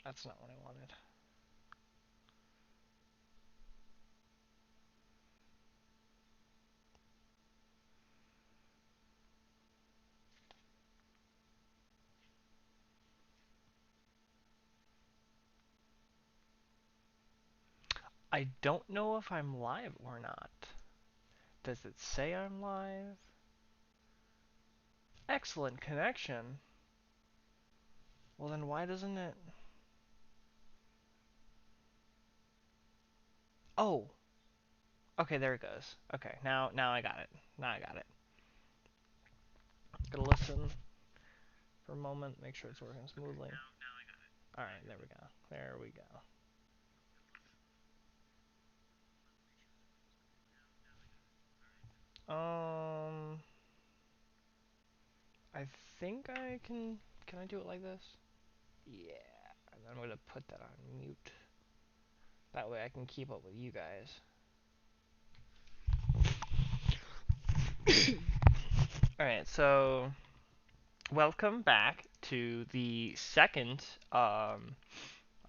That's not what I wanted. I don't know if I'm live or not. Does it say I'm live? Excellent connection. Well then why doesn't it... Oh! Okay, there it goes. Okay, now I got it. Now I got it. Gonna listen for a moment, make sure it's working smoothly. Alright, there we go. There we go. I think I can... Can I do it like this? Yeah. And then I'm gonna put that on mute. That way I can keep up with you guys. Alright, so... Welcome back to the second, I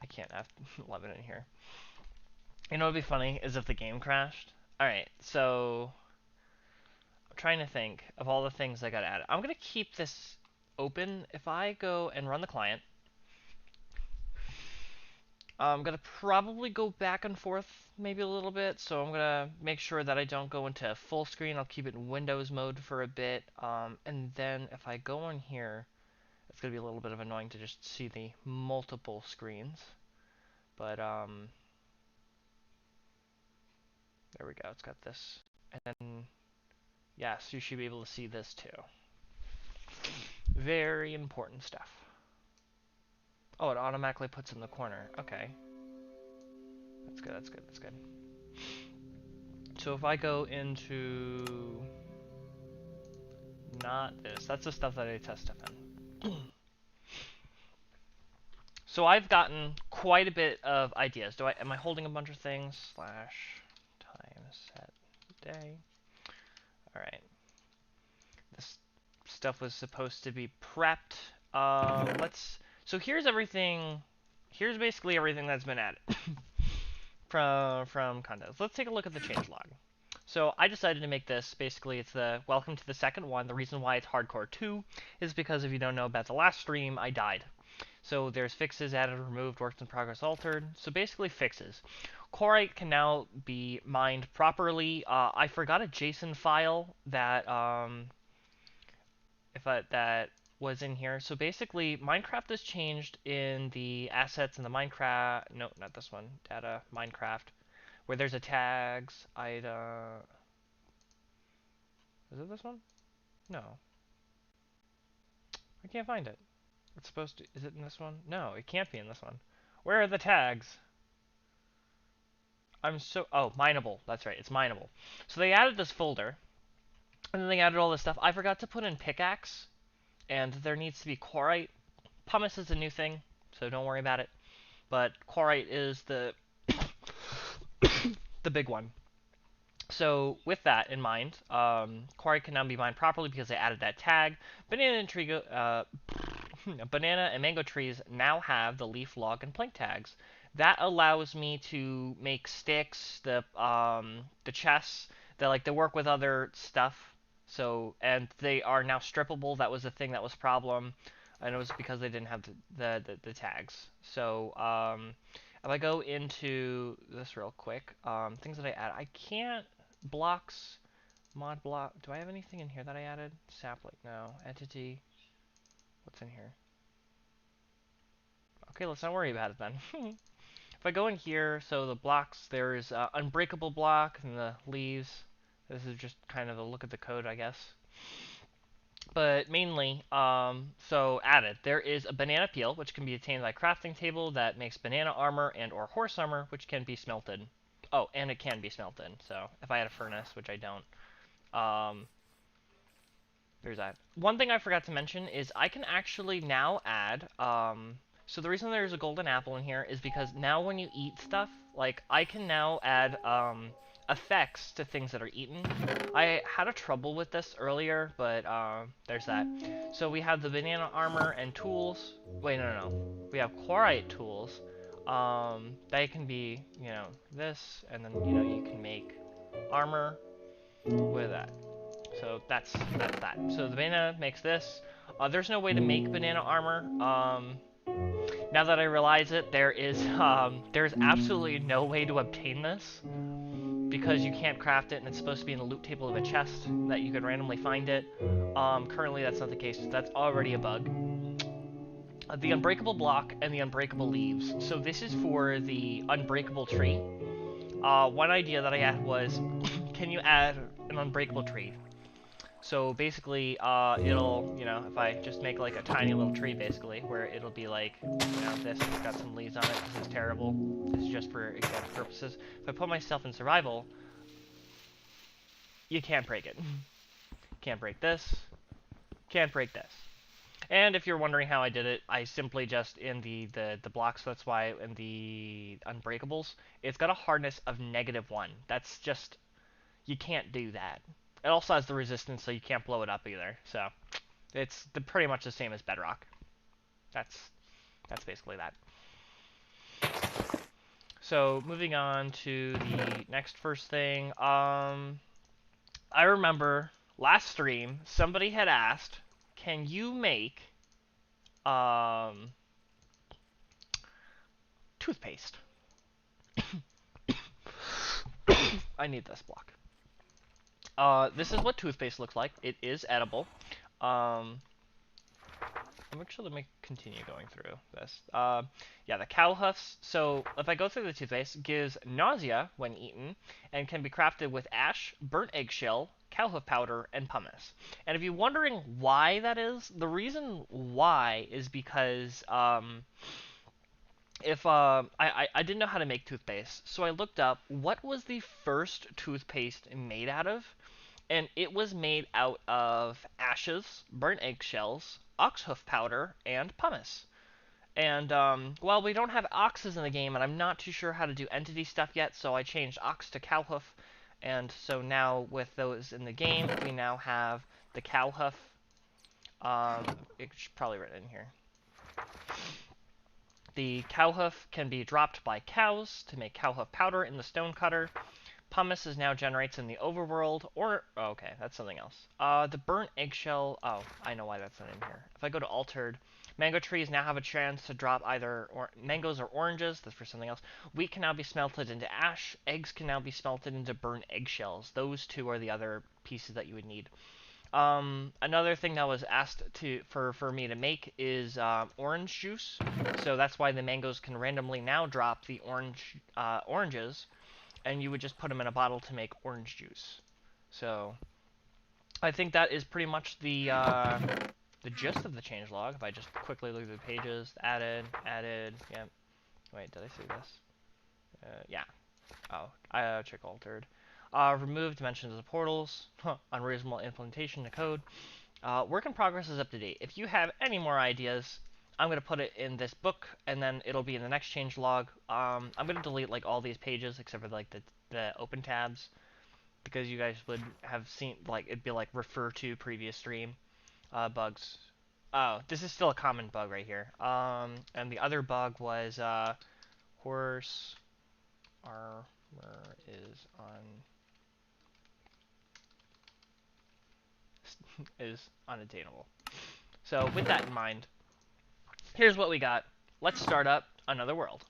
can't have 11 in here. You know what would be funny is if the game crashed. Alright, so... I'm trying to think of all the things I gotta add. I'm gonna keep this open. If I go and run the client, I'm gonna probably go back and forth maybe a little bit, so I'm gonna make sure that I don't go into full screen. I'll keep it in Windows mode for a bit, and then if I go on here, it's gonna be a little bit of annoying to just see the multiple screens, but there we go. It's got this, and then yes, you should be able to see this too. Very important stuff. Oh, it automatically puts in the corner. Okay. That's good, that's good, that's good. So if I go into... Not this. That's the stuff that I test stuff in. So I've gotten quite a bit of ideas. Am I holding a bunch of things? Slash time set day. Alright. This stuff was supposed to be prepped. So here's everything. Here's basically everything that's been added from content. Let's take a look at the changelog. So I decided to make this, basically it's the welcome to the second one. The reason why it's hardcore 2 is because if you don't know about the last stream, I died. So there's fixes, added, removed, works in progress, altered. So basically fixes. Chlorite can now be mined properly. I forgot a JSON file that that was in here. So basically, Minecraft has changed in the assets in the Minecraft. No, not this one. Data Minecraft, where there's a tags item. Is it this one? No, I can't find it. It's supposed to. Is it in this one? No, it can't be in this one. Where are the tags? Oh, mineable. That's right, it's mineable. So they added this folder, and then they added all this stuff. I forgot to put in pickaxe, and there needs to be quarite. Pumice is a new thing, so don't worry about it. But quarite is the the big one. So with that in mind, quarite can now be mined properly because they added that tag. Banana and tree, banana and mango trees now have the leaf, log, and plank tags. That allows me to make sticks, the chests, they work with other stuff. So and they are now strippable. That was a thing that was a problem, and it was because they didn't have the tags. So if I go into this real quick, things that I add, I can't blocks mod block. Do I have anything in here that I added? Sapling, no. Entity. What's in here? Okay, let's not worry about it then. If I go in here, so the blocks, there's Unbreakable block and the leaves. This is just kind of a look at the code, I guess. But mainly, so added, there is a banana peel, which can be obtained by crafting table that makes banana armor and or horse armor, which can be smelted. Oh, and it can be smelted, so if I had a furnace, which I don't, um, there's that. One thing I forgot to mention is I can actually now add, so the reason there's a golden apple in here is because now when you eat stuff, like, I can now add, effects to things that are eaten. I had a trouble with this earlier, but there's that. So we have the banana armor and tools. Wait, no. We have quarite tools. They can be, this, and then, you can make armor with that. So that's that. So the banana makes this. There's no way to make banana armor. Now that I realize it, there's absolutely no way to obtain this because you can't craft it, and it's supposed to be in the loot table of a chest that you could randomly find it. Currently, that's not the case. That's already a bug. The Unbreakable block and the Unbreakable leaves. So this is for the Unbreakable tree. One idea that I had was, can you add an Unbreakable tree? So basically, it'll, if I just make like a tiny little tree, basically, where it'll be like, this has got some leaves on it. This is terrible. This is just for example purposes. If I put myself in survival, you can't break it. Can't break this. Can't break this. And if you're wondering how I did it, I simply just, in the blocks, that's why in the Unbreakables, it's got a hardness of -1. That's just, you can't do that. It also has the resistance, so you can't blow it up either. So, it's pretty much the same as Bedrock. That's basically that. So, moving on to the next first thing. I remember last stream, somebody had asked, can you make toothpaste? I need this block. This is what toothpaste looks like. It is edible. Actually, let me continue going through this. Yeah, the cow huffs. So if I go through the toothpaste, gives nausea when eaten, and can be crafted with ash, burnt eggshell, cow hoof powder, and pumice. And if you're wondering why that is, the reason why is because if I didn't know how to make toothpaste, so I looked up what was the first toothpaste made out of, and it was made out of ashes, burnt eggshells, ox hoof powder, and pumice. And well, we don't have oxes in the game, and I'm not too sure how to do entity stuff yet, so I changed ox to cow hoof, and so now with those in the game, we now have the cow hoof. It's probably written in here. The cow hoof can be dropped by cows to make cow hoof powder in the stone cutter. Pumice is now generates in the overworld, or oh, okay, that's something else. The burnt eggshell. Oh, I know why that's not in here. If I go to altered, mango trees now have a chance to drop either mangoes or oranges. That's for something else. Wheat can now be smelted into ash. Eggs can now be smelted into burnt eggshells. Those two are the other pieces that you would need. Another thing that was asked for me to make is orange juice. So that's why the mangoes can randomly now drop the oranges, and you would just put them in a bottle to make orange juice. So I think that is pretty much the gist of the changelog. If I just quickly look through the pages, added, yeah. Wait, did I see this? Yeah. Oh, I check altered. Remove dimensions of the portals. Unreasonable implementation to code. Work in progress is up to date. If you have any more ideas, I'm going to put it in this book, and then it'll be in the next changelog. I'm going to delete like all these pages except for like the open tabs, because you guys would have seen, like, it'd be like refer to previous stream bugs. Oh, this is still a common bug right here. And the other bug was horse armor is unattainable. So with that in mind, here's what we got. Let's start up another world.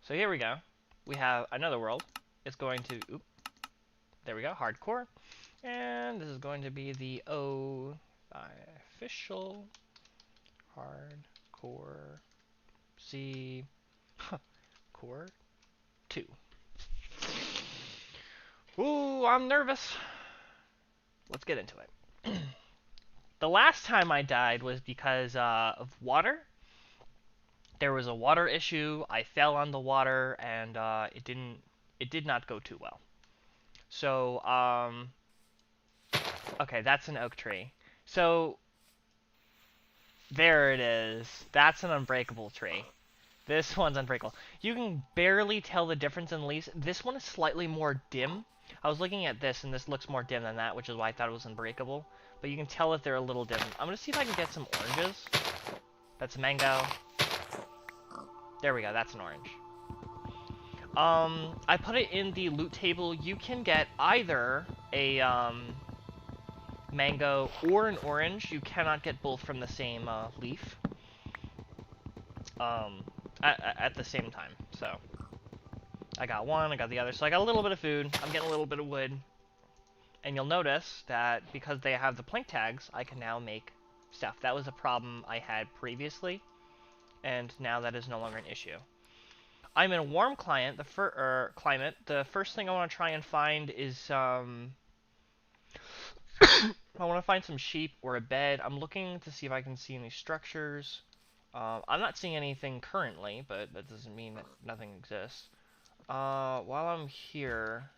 So here we go. We have another world. It's going to, there we go, hardcore. And this is going to be the official hardcore C core 2. Ooh, I'm nervous. Let's get into it. The last time I died was because of water. There was a water issue. I fell on the water, and it did not go too well. So, okay, that's an oak tree. So, there it is. That's an unbreakable tree. This one's unbreakable. You can barely tell the difference in leaves. This one is slightly more dim. I was looking at this, and this looks more dim than that, which is why I thought it was unbreakable. But you can tell that they're a little dim. I'm gonna see if I can get some oranges. That's a mango. There we go, that's an orange. I put it in the loot table. You can get either a, mango or an orange. You cannot get both from the same, leaf. At the same time, so. I got one, I got the other, so I got a little bit of food, I'm getting a little bit of wood. And you'll notice that because they have the plank tags, I can now make stuff. That was a problem I had previously, and now that is no longer an issue. I'm in a warm climate. Climate. The first thing I want to try and find is I want to find some sheep or a bed. I'm looking to see if I can see any structures. I'm not seeing anything currently, but that doesn't mean that nothing exists. While I'm here,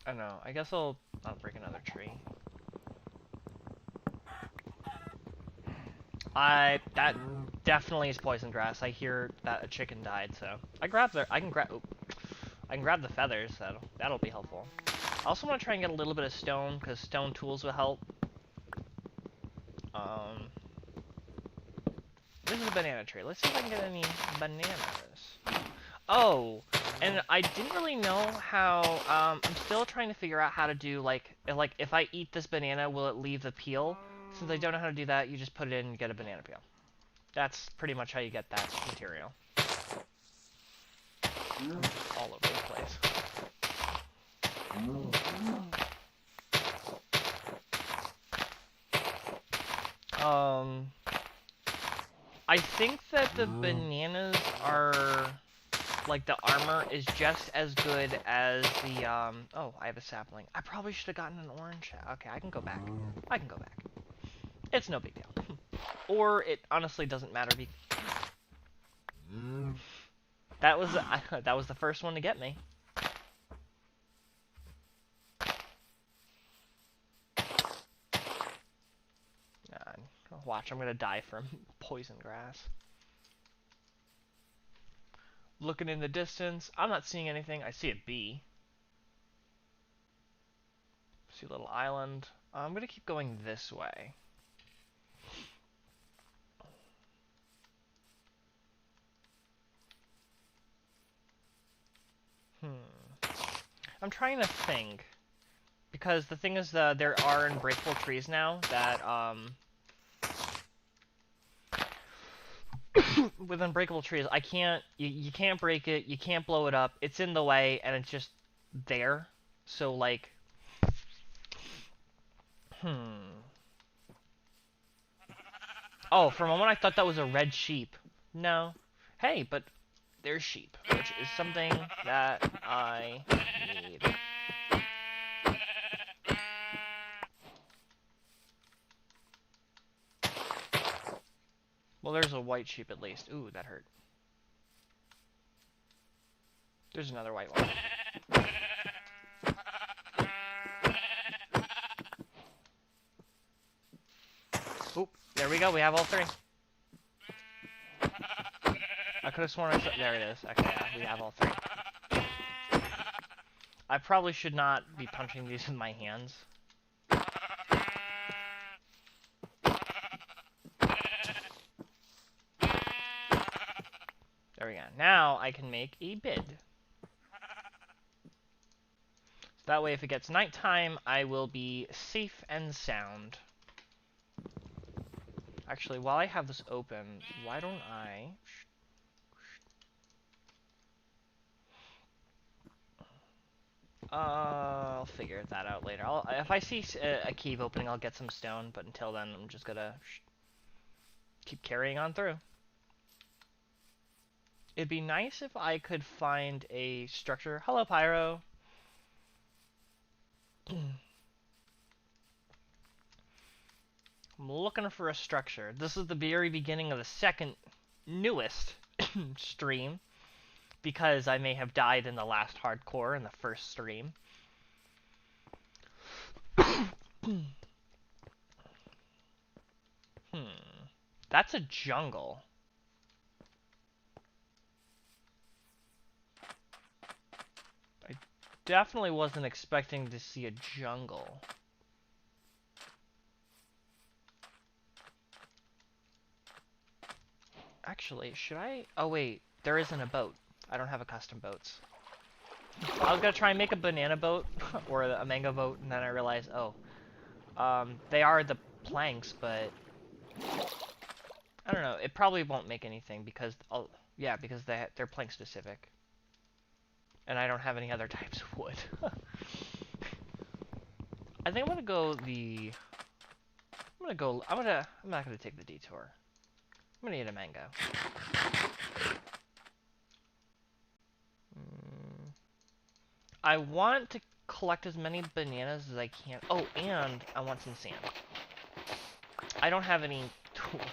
I don't know. I guess I'll break another tree. That definitely is poison grass. I hear that a chicken died, so I can grab the feathers. That'll be helpful. I also want to try and get a little bit of stone because stone tools will help. This is a banana tree. Let's see if I can get any bananas. Oh, and I didn't really know how. I'm still trying to figure out how to do like if I eat this banana, will it leave the peel? Since I don't know how to do that, you just put it in and get a banana peel. That's pretty much how you get that material. All over the place. I think that the bananas are, like, the armor is just as good as the, oh, I have a sapling. I probably should have gotten an orange. Okay, I can go back. I can go back. It's no big deal. Or it honestly doesn't matter. That was the first one to get me. Watch, I'm gonna die from poison grass. Looking in the distance, I'm not seeing anything. I see a bee. See a little island. I'm gonna keep going this way. I'm trying to think. Because the thing is, there are unbreakable trees now that, with unbreakable trees, you can't break it, you can't blow it up, it's in the way, and it's just there. So, like, Oh, for a moment I thought that was a red sheep. No. Hey, but there's sheep, which is something that I need. Well, there's a white sheep at least. Ooh, that hurt. There's another white one. Oop, there we go, we have all three. I could have sworn I saw, there it is. Okay, yeah, we have all three. I probably should not be punching these with my hands. There we go. Now I can make a bed. So that way if it gets nighttime, I will be safe and sound. Actually, while I have this open, why don't I... I'll figure that out later. If I see a cave opening, I'll get some stone, but until then, I'm just gonna keep carrying on through. It'd be nice if I could find a structure. Hello, Pyro. I'm looking for a structure. This is the very beginning of the second newest stream, because I may have died in the last hardcore in the first stream. That's a jungle. I definitely wasn't expecting to see a jungle. Actually, should I? Oh wait, there isn't a boat. I don't have a custom boats. I was gonna try and make a banana boat or a mango boat, and then I realized, oh, they are the planks, but I don't know. It probably won't make anything because, oh, yeah, because they're plank specific, and I don't have any other types of wood. I think I'm gonna go the. I'm gonna go. I'm not gonna take the detour. I'm gonna eat a mango. I want to collect as many bananas as I can. Oh, and I want some sand. I don't have any tools.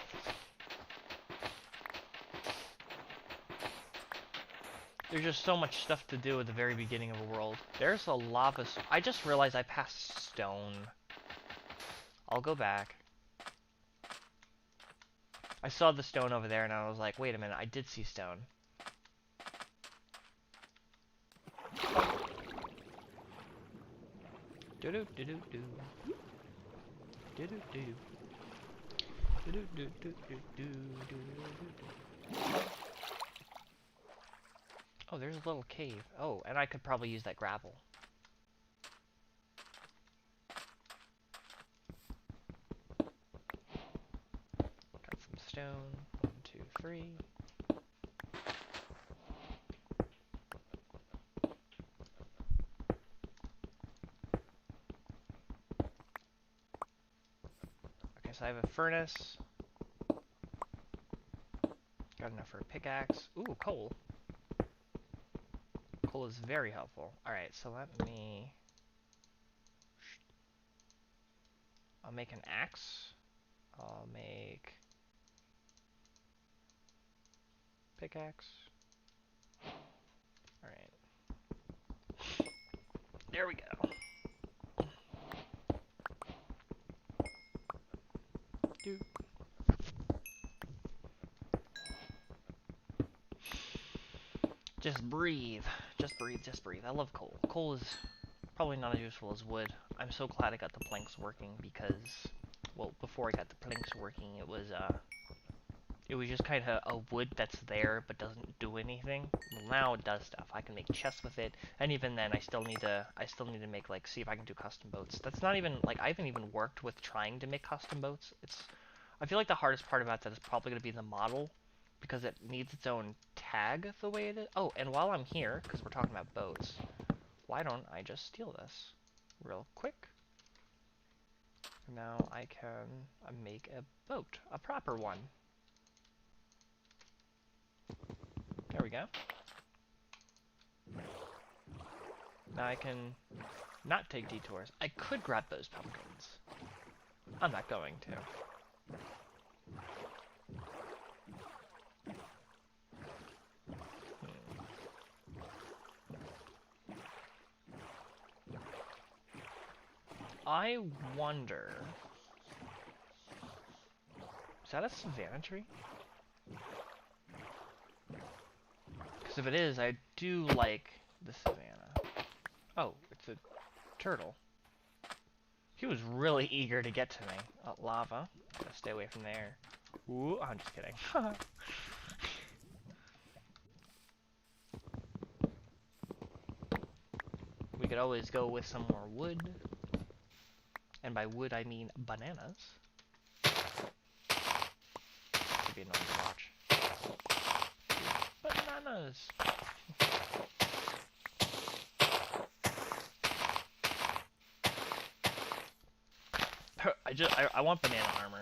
There's just so much stuff to do at the very beginning of a world. There's a lava. I just realized I passed stone. I'll go back. I saw the stone over there and I was like, wait a minute, I did see stone. Do do do do do. Do do do. Do do do do do do do. Oh, there's a little cave. Oh, and I could probably use that gravel. Got some stone. 1, 2, 3. Okay, so I have a furnace. Got enough for a pickaxe. Ooh, coal. Coal is very helpful. Alright, so let me... I'll make an axe. I'll make... pickaxe. Alright. There we go. Dude. Just breathe. Just breathe, just breathe. I love coal. Coal is probably not as useful as wood. I'm so glad I got the planks working because, well, before I got the planks working, it was just kind of a wood that's there but doesn't do anything. Well, now it does stuff. I can make chests with it, and even then, I still need to make like see if I can do custom boats. That's not even like I haven't even worked with trying to make custom boats. I feel like the hardest part about that is probably going to be the model because it needs its own tag the way it is. Oh, and while I'm here, because we're talking about boats, why don't I just steal this real quick? Now I can make a boat, a proper one. There we go. Now I can not take detours. I could grab those pumpkins. I'm not going to. I wonder... Is that a savannah tree? Because if it is, I do like the savannah. Oh, it's a turtle. He was really eager to get to me. Oh, lava. Gotta stay away from there. Ooh, I'm just kidding. We could always go with some more wood. And by wood, I mean bananas. Could be annoying to watch. Bananas! I want banana armor.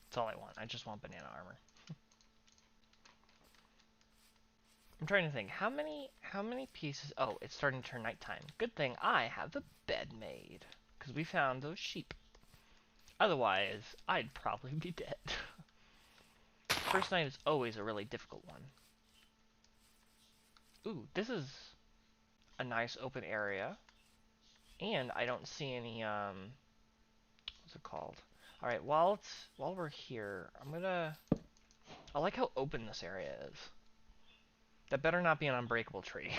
That's all I want. I just want banana armor. I'm trying to think. How many pieces? Oh, it's starting to turn nighttime. Good thing I have the bed. bed made. Because we found those sheep. Otherwise, I'd probably be dead. First night is always a really difficult one. Ooh, this is a nice open area. And I don't see any, what's it called? Alright, while we're here, I like how open this area is. That better not be an unbreakable tree.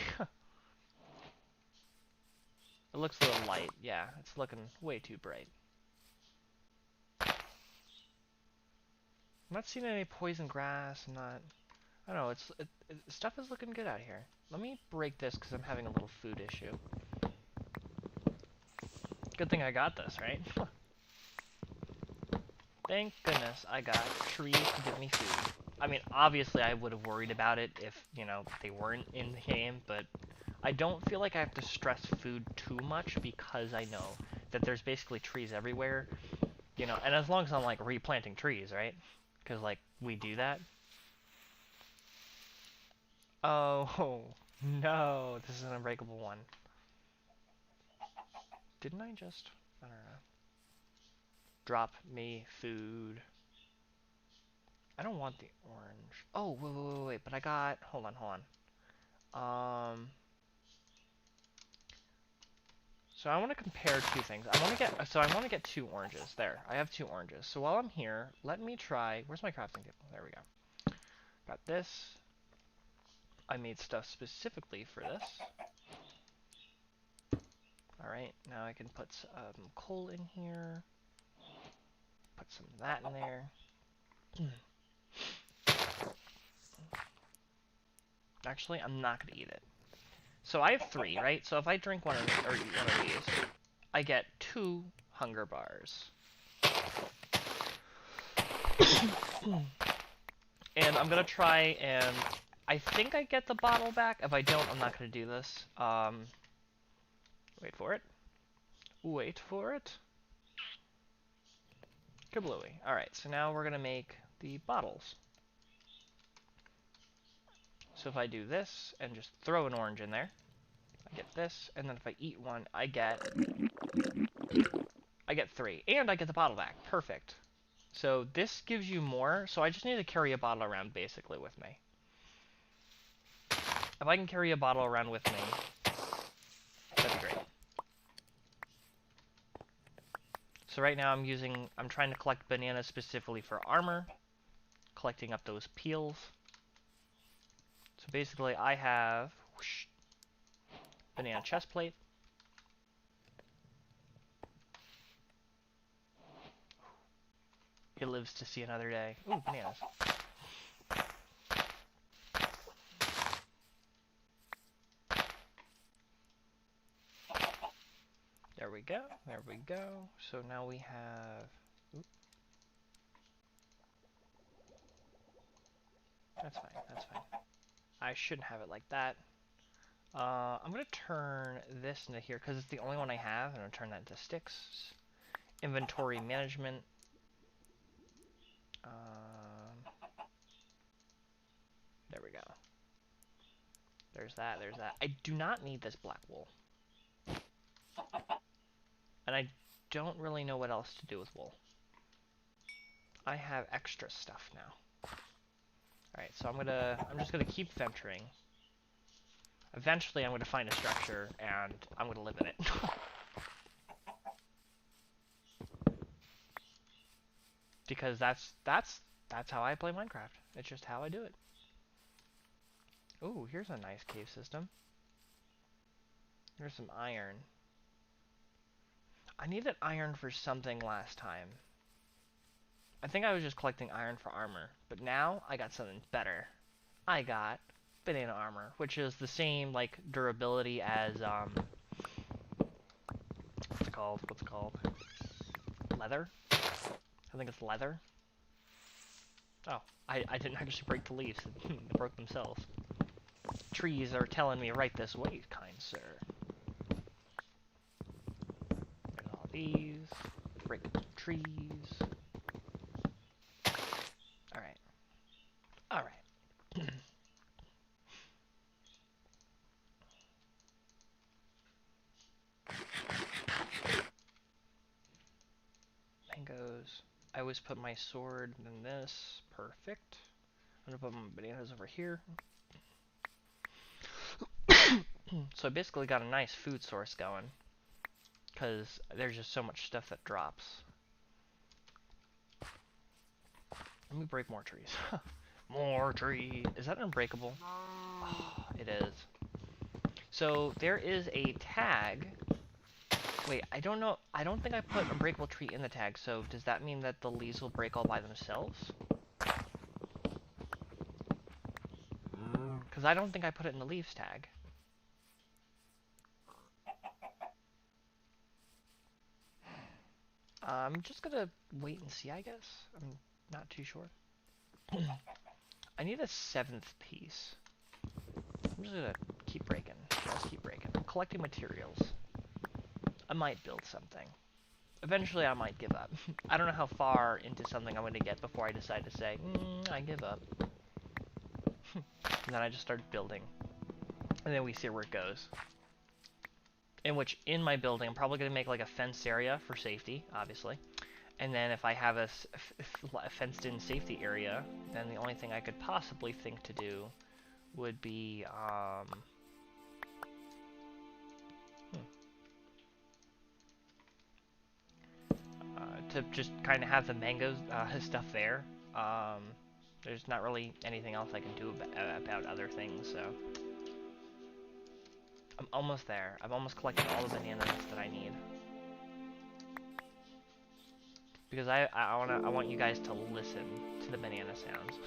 It looks a little light. Yeah, it's looking way too bright. I'm not seeing any poison grass. I don't know. Stuff is looking good out here. Let me break this because I'm having a little food issue. Good thing I got this, right? Thank goodness I got trees to give me food. I mean, obviously I would have worried about it if, you know, they weren't in the game, but I don't feel like I have to stress food too much because I know that there's basically trees everywhere, you know, and as long as I'm, like, replanting trees, right? Because, like, we do that. Oh, no, this is an unbreakable one. Didn't I just, I don't know. Drop me food. I don't want the orange. Oh, wait, but I got, hold on. So I want to compare two things. I want to get two oranges. There, I have two oranges. So while I'm here, let me try, where's my crafting table? There we go. Got this. I made stuff specifically for this. Alright, now I can put some coal in here. Put some of that in there. Actually, I'm not going to eat it. So I have 3, right? So if I drink one of these, or eat one of these, I get 2 hunger bars. And I'm going to try and... I think I get the bottle back. If I don't, I'm not going to do this. Wait for it. Wait for it. Kablooey. Alright, so now we're going to make the bottles. So if I do this and just throw an orange in there, I get this, and then if I eat one, I get 3. And I get the bottle back. Perfect. So this gives you more, so I just need to carry a bottle around basically with me. If I can carry a bottle around with me, that'd be great. So right now I'm trying to collect bananas specifically for armor, collecting up those peels. So basically I have banana chest plate. It lives to see another day. Ooh, bananas. There we go. There we go. So now we have... Oop. That's fine. That's fine. I shouldn't have it like that. I'm going to turn this into here because it's the only one I have. I'm going to turn that into sticks. Inventory management. There we go. There's that. There's that. I do not need this black wool. And I don't really know what else to do with wool. I have extra stuff now. Alright, so I'm just gonna keep venturing. Eventually I'm gonna find a structure and I'm gonna live in it. Because that's how I play Minecraft. It's just how I do it. Ooh, here's a nice cave system. Here's some iron. I needed iron for something last time. I think I was just collecting iron for armor, but now I got something better. I got banana armor, which is the same, like, durability as, what's it called? What's it called? Leather? I think it's leather. Oh, I didn't actually break the leaves. They broke themselves. Trees are telling me right this way, kind sir. There's all these. Break trees. Alright. Alright. I always put my sword in this. Perfect. I'm gonna put my bananas over here. So I basically got a nice food source going. Because there's just so much stuff that drops. Let me break more trees. More tree. Is that unbreakable? Oh, it is. So there is a tag. Wait, I don't know. I don't think I put Unbreakable Tree in the tag, so does that mean that the leaves will break all by themselves? Because I don't think I put it in the leaves tag. I'm just gonna wait and see, I guess. I'm not too sure. I need a 7th piece. I'm just gonna keep breaking. Just keep breaking. I'm collecting materials. I might build something. Eventually I might give up. I don't know how far into something I'm going to get before I decide to say, I give up. And then I just start building. And then we see where it goes. In which, in my building, I'm probably going to make like a fenced area for safety, obviously. And then if I have a fenced-in safety area, then the only thing I could possibly think to do would be, to just kind of have the mango stuff there. There's not really anything else I can do about other things, so... I'm almost there. I've almost collected all the bananas that I need. Because I want you guys to listen to the banana sounds.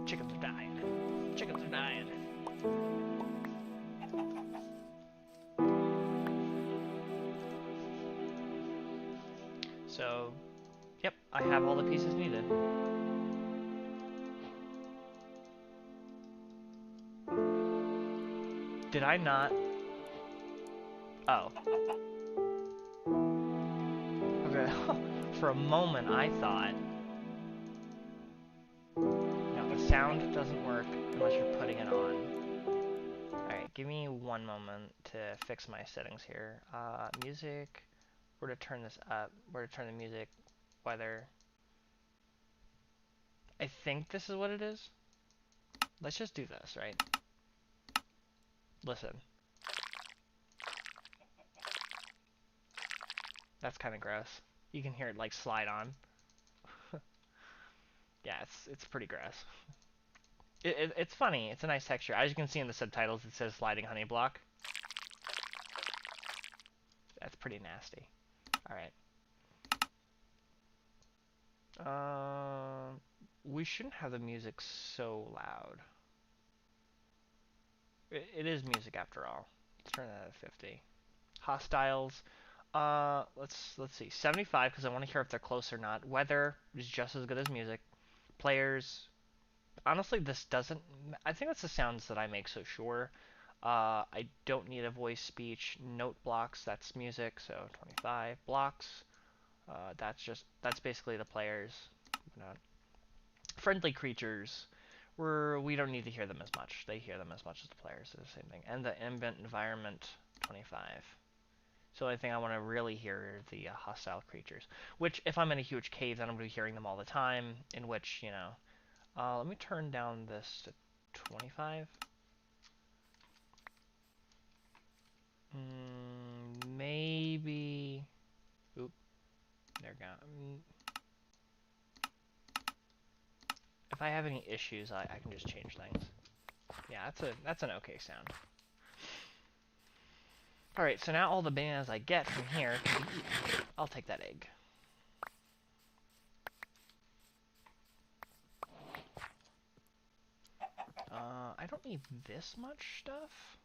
Chickens are dying. Chickens are dying. So, yep, I have all the pieces needed. Did I not? Oh. Okay. For a moment, I thought... No, the sound doesn't work unless you're putting it on. Alright, give me one moment to fix my settings here. Music... Where to turn this up, where to turn the music, weather. I think this is what it is. Let's just do this, right? Listen. That's kind of gross. You can hear it like slide on. Yeah, it's pretty gross. It's funny. It's a nice texture. As you can see in the subtitles, it says sliding honey block. That's pretty nasty. All right. We shouldn't have the music so loud. It is music after all. Let's turn that at 50. Hostiles. Let's see. 75 because I want to hear if they're close or not. Weather is just as good as music. Players. Honestly, this doesn't... I think that's the sounds that I make, so sure. I don't need a voice speech. Note blocks, that's music, so 25. Blocks, that's basically the players. Friendly creatures, we don't need to hear them as much. They hear them as much as the players, so the same thing. And the ambient environment, 25. So the only thing I want to really hear are the hostile creatures. Which, if I'm in a huge cave, then I'm going to be hearing them all the time, in which, you know... let me turn down this to 25. Maybe... Oop. There we go. If I have any issues, I can just change things. Yeah, that's an okay sound. Alright, so now all the bananas I get from here can be eaten. I'll take that egg. I don't need this much stuff.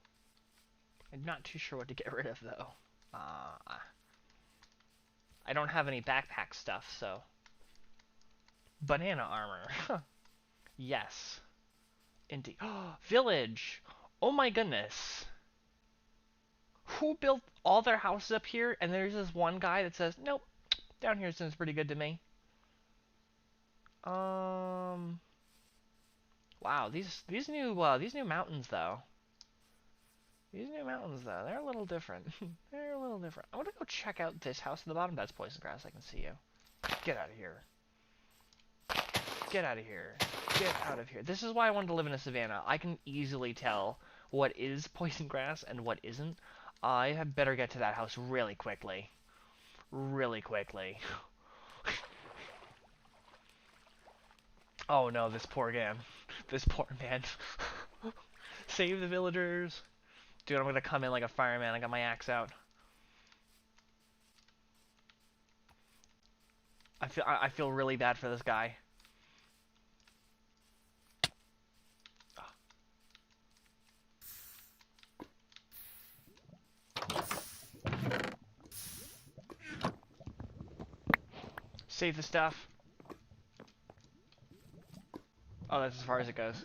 I'm not too sure what to get rid of, though. I don't have any backpack stuff, so... Banana armor. Yes. Indeed. Village! Oh my goodness. Who built all their houses up here, and there's this one guy that says, nope, down here seems pretty good to me. Wow, these new mountains though. These new mountains, though, they're a little different. They're a little different. I want to go check out this house at the bottom. That's poison grass. I can see you. Get out of here. Get out of here. Get out of here. This is why I wanted to live in a savanna. I can easily tell what is poison grass and what isn't. I had better get to that house really quickly. Really quickly. Oh no, this poor man. This poor man. Save the villagers. Dude, I'm gonna come in like a fireman. I got my axe out. I feel really bad for this guy. Save the stuff. Oh, that's as far as it goes.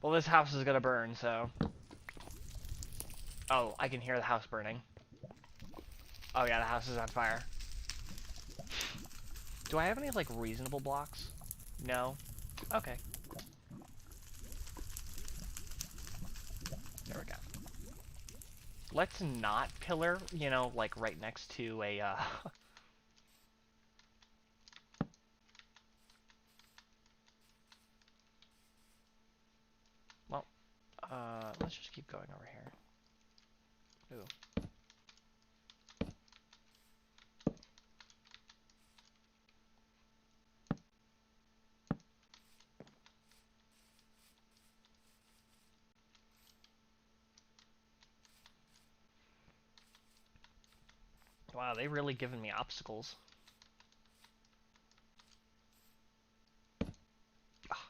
Well, this house is gonna burn, so... Oh, I can hear the house burning. Oh yeah, the house is on fire. Do I have any, like, reasonable blocks? No? Okay. There we go. Let's not pillar, you know, like, right next to a, Well, let's just keep going over here. Ooh. Wow, they really given me obstacles. Ah.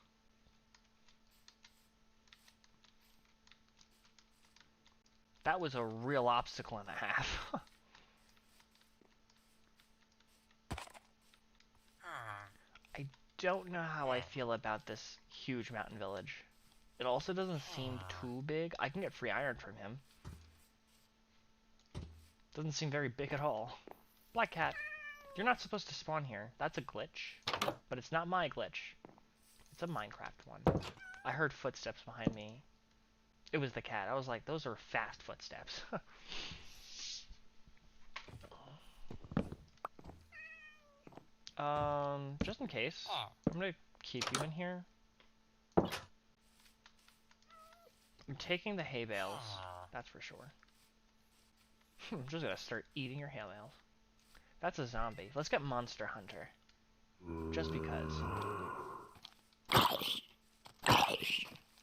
That was a real obstacle and a half. I don't know how I feel about this huge mountain village. It also doesn't seem too big. I can get free iron from him. Doesn't seem very big at all. Black cat, you're not supposed to spawn here. That's a glitch. But it's not my glitch. It's a Minecraft one. I heard footsteps behind me. It was the cat. I was like, those are fast footsteps. Just in case, I'm gonna keep you in here. I'm taking the hay bales, that's for sure. I'm just gonna start eating your hay bales. That's a zombie. Let's get Monster Hunter. Just because.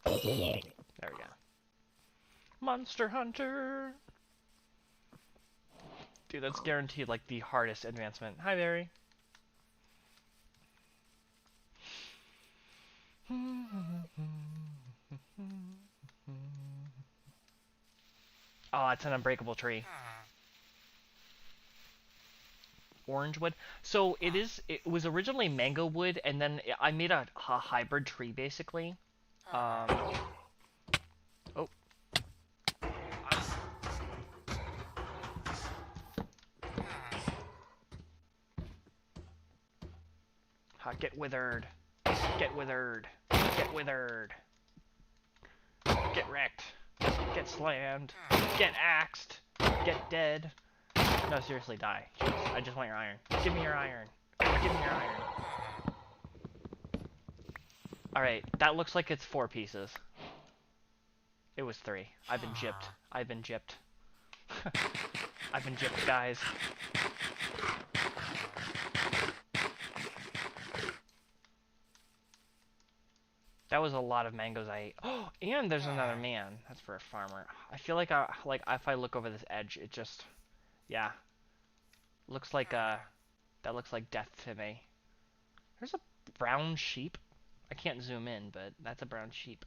There we go. Monster Hunter! Dude, that's guaranteed like the hardest advancement. Hi, Barry. Oh, it's an Unbreakable Tree. Orange wood. So it was originally mango wood, and then I made a hybrid tree basically. Oh. Get withered. Get withered. Get withered. Get wrecked. Get slammed. Get axed. Get dead. No, seriously, die. Jeez, I just want your iron. Give me your iron. Give me your iron. Alright, that looks like it's 4 pieces. It was 3. I've been gypped. I've been gypped. I've been gypped, guys. That was a lot of mangoes I ate. Oh, and there's another man. That's for a farmer. I feel like if I look over this edge, it just, yeah, looks like that looks like death to me. There's a brown sheep. I can't zoom in, but that's a brown sheep.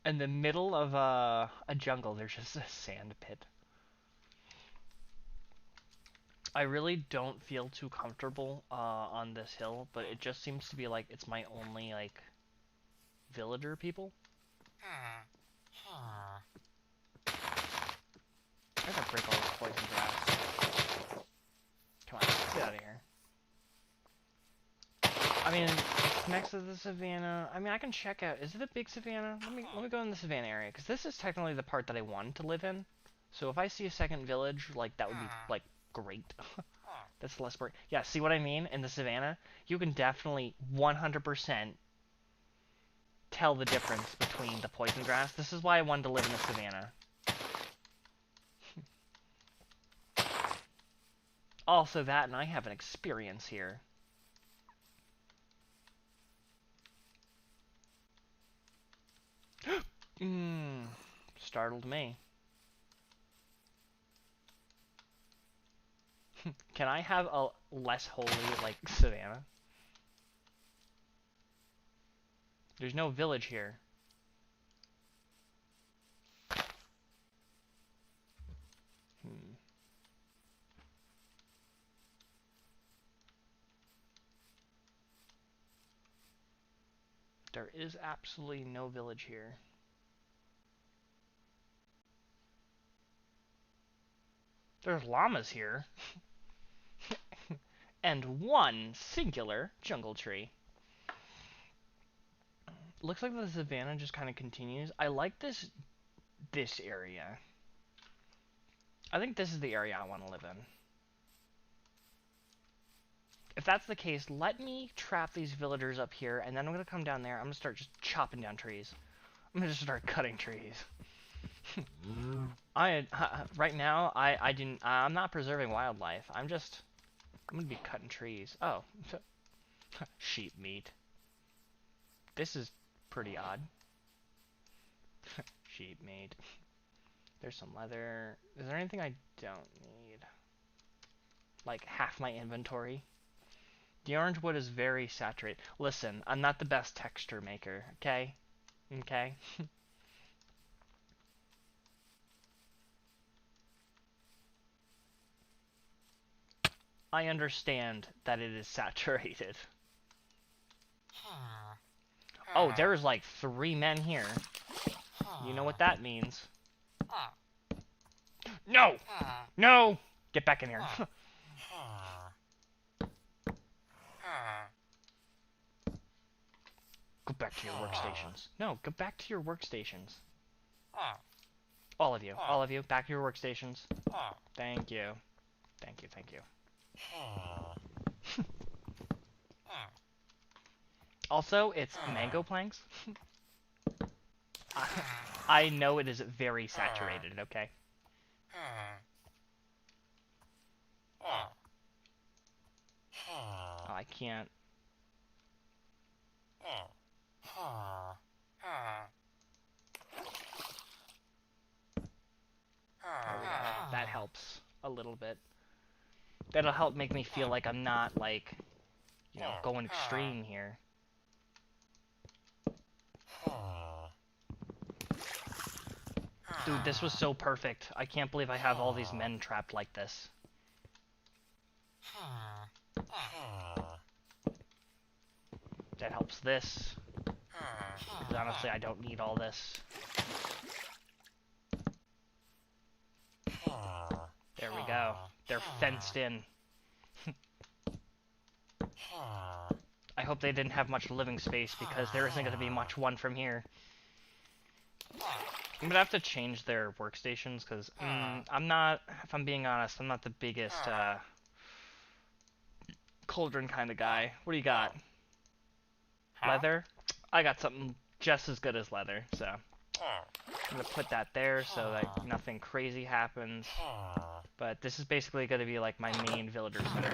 In the middle of a jungle, there's just a sand pit. I really don't feel too comfortable on this hill, but it just seems to be like it's my only like villager people. I gotta break all this poison grass. Come on, get out of here. I mean, Next to the savannah. I mean, I can check out. Is it a big savannah? Let me go in the savannah area, because this is technically the part that I wanted to live in. So if I see a second village, like, that would be, like, great. That's less work. Yeah, see what I mean? In the savannah, you can definitely 100% tell the difference between the poison grass. This is why I wanted to live in the savannah. Also that, and I have an experience here. Startled me. Can I have a less holy, like, savannah? There's no village here. There is absolutely no village here. There's llamas here. And one singular jungle tree. Looks like the savannah just kind of continues. I like this area. I think this is the area I want to live in. If that's the case, let me trap these villagers up here, and then I'm going to come down there. I'm going to start just chopping down trees. I'm going to just start cutting trees. Right now, I'm not preserving wildlife. I'm going to be cutting trees. Oh. Sheep meat. This is pretty odd. Sheep meat. There's some leather. Is there anything I don't need? Like half my inventory? The orange wood is very saturated. Listen, I'm not the best texture maker, okay? Okay? I understand that it is saturated. Oh, there's like 3 men here. You know what that means. No! No! Get back in here. Go back to your workstations. No, go back to your workstations. All of you, back to your workstations. Thank you. Thank you, thank you. Also, it's mango planks. I know it is very saturated, okay? Oh, I can't. There we go. That helps a little bit. That'll help make me feel like I'm not, like, you know, going extreme here. Dude, this was so perfect. I can't believe I have all these men trapped like this. That helps this. Because honestly, I don't need all this. There we go. They're fenced in. I hope they didn't have much living space, because there isn't going to be much one from here. I'm going to have to change their workstations, because I'm not, if I'm being honest, I'm not the biggest cauldron kind of guy. What do you got? Leather? I got something just as good as leather, so I'm going to put that there so that nothing crazy happens. But this is basically going to be like my main villager center.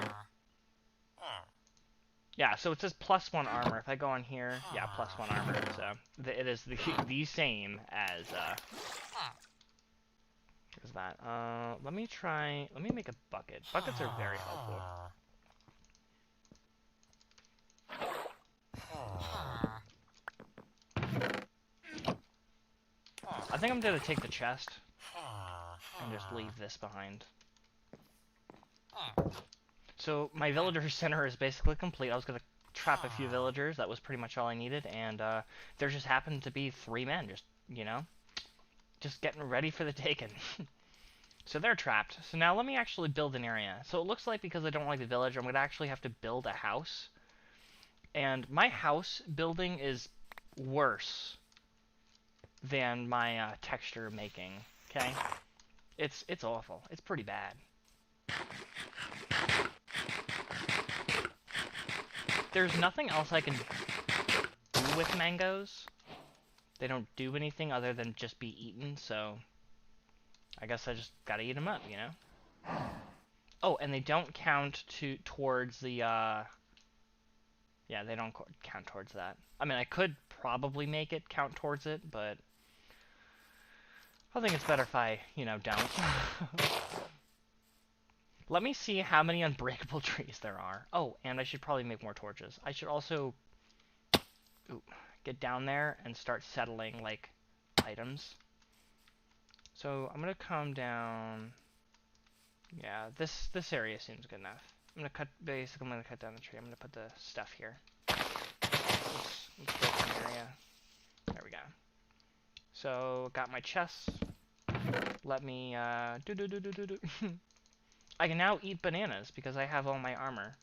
Yeah, so it says +1 armor. If I go on here, yeah, +1 armor. So it is the same as here's that. Let me make a bucket. Buckets are very helpful. I think I'm gonna take the chest and just leave this behind. So my villager center is basically complete. I was gonna trap a few villagers. That was pretty much all I needed, and there just happened to be 3 men, just, you know, just getting ready for the taking. So they're trapped. So now let me actually build an area. So it looks like, because I don't like the village, I'm gonna actually have to build a house. And my house building is worse than my texture making, okay? It's awful. It's pretty bad. There's nothing else I can do with mangoes. They don't do anything other than just be eaten, so I guess I just gotta eat them up, you know? Oh, and they don't count towards the, yeah, they don't count towards that. I mean, I could probably make it count towards it, but I think it's better if I, you know, don't. Let me see how many unbreakable trees there are. Oh, and I should probably make more torches. I should also get down there and start settling, like, items. So I'm gonna come down. Yeah, this area seems good enough. I'm gonna cut down the tree. I'm gonna put the stuff here. Let's build an area. There we go. So got my chests. Let me do. I can now eat bananas because I have all my armor.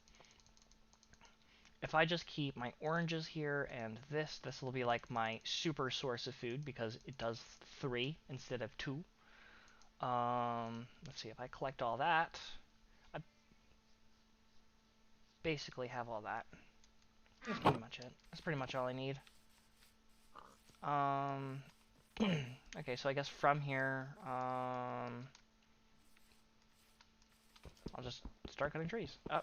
If I just keep my oranges here and this will be like my super source of food because it does 3 instead of 2. Let's see, if I collect all that, I basically have all that. That's pretty much it. That's pretty much all I need. Okay, so I guess from here, I'll just start cutting trees. Oh.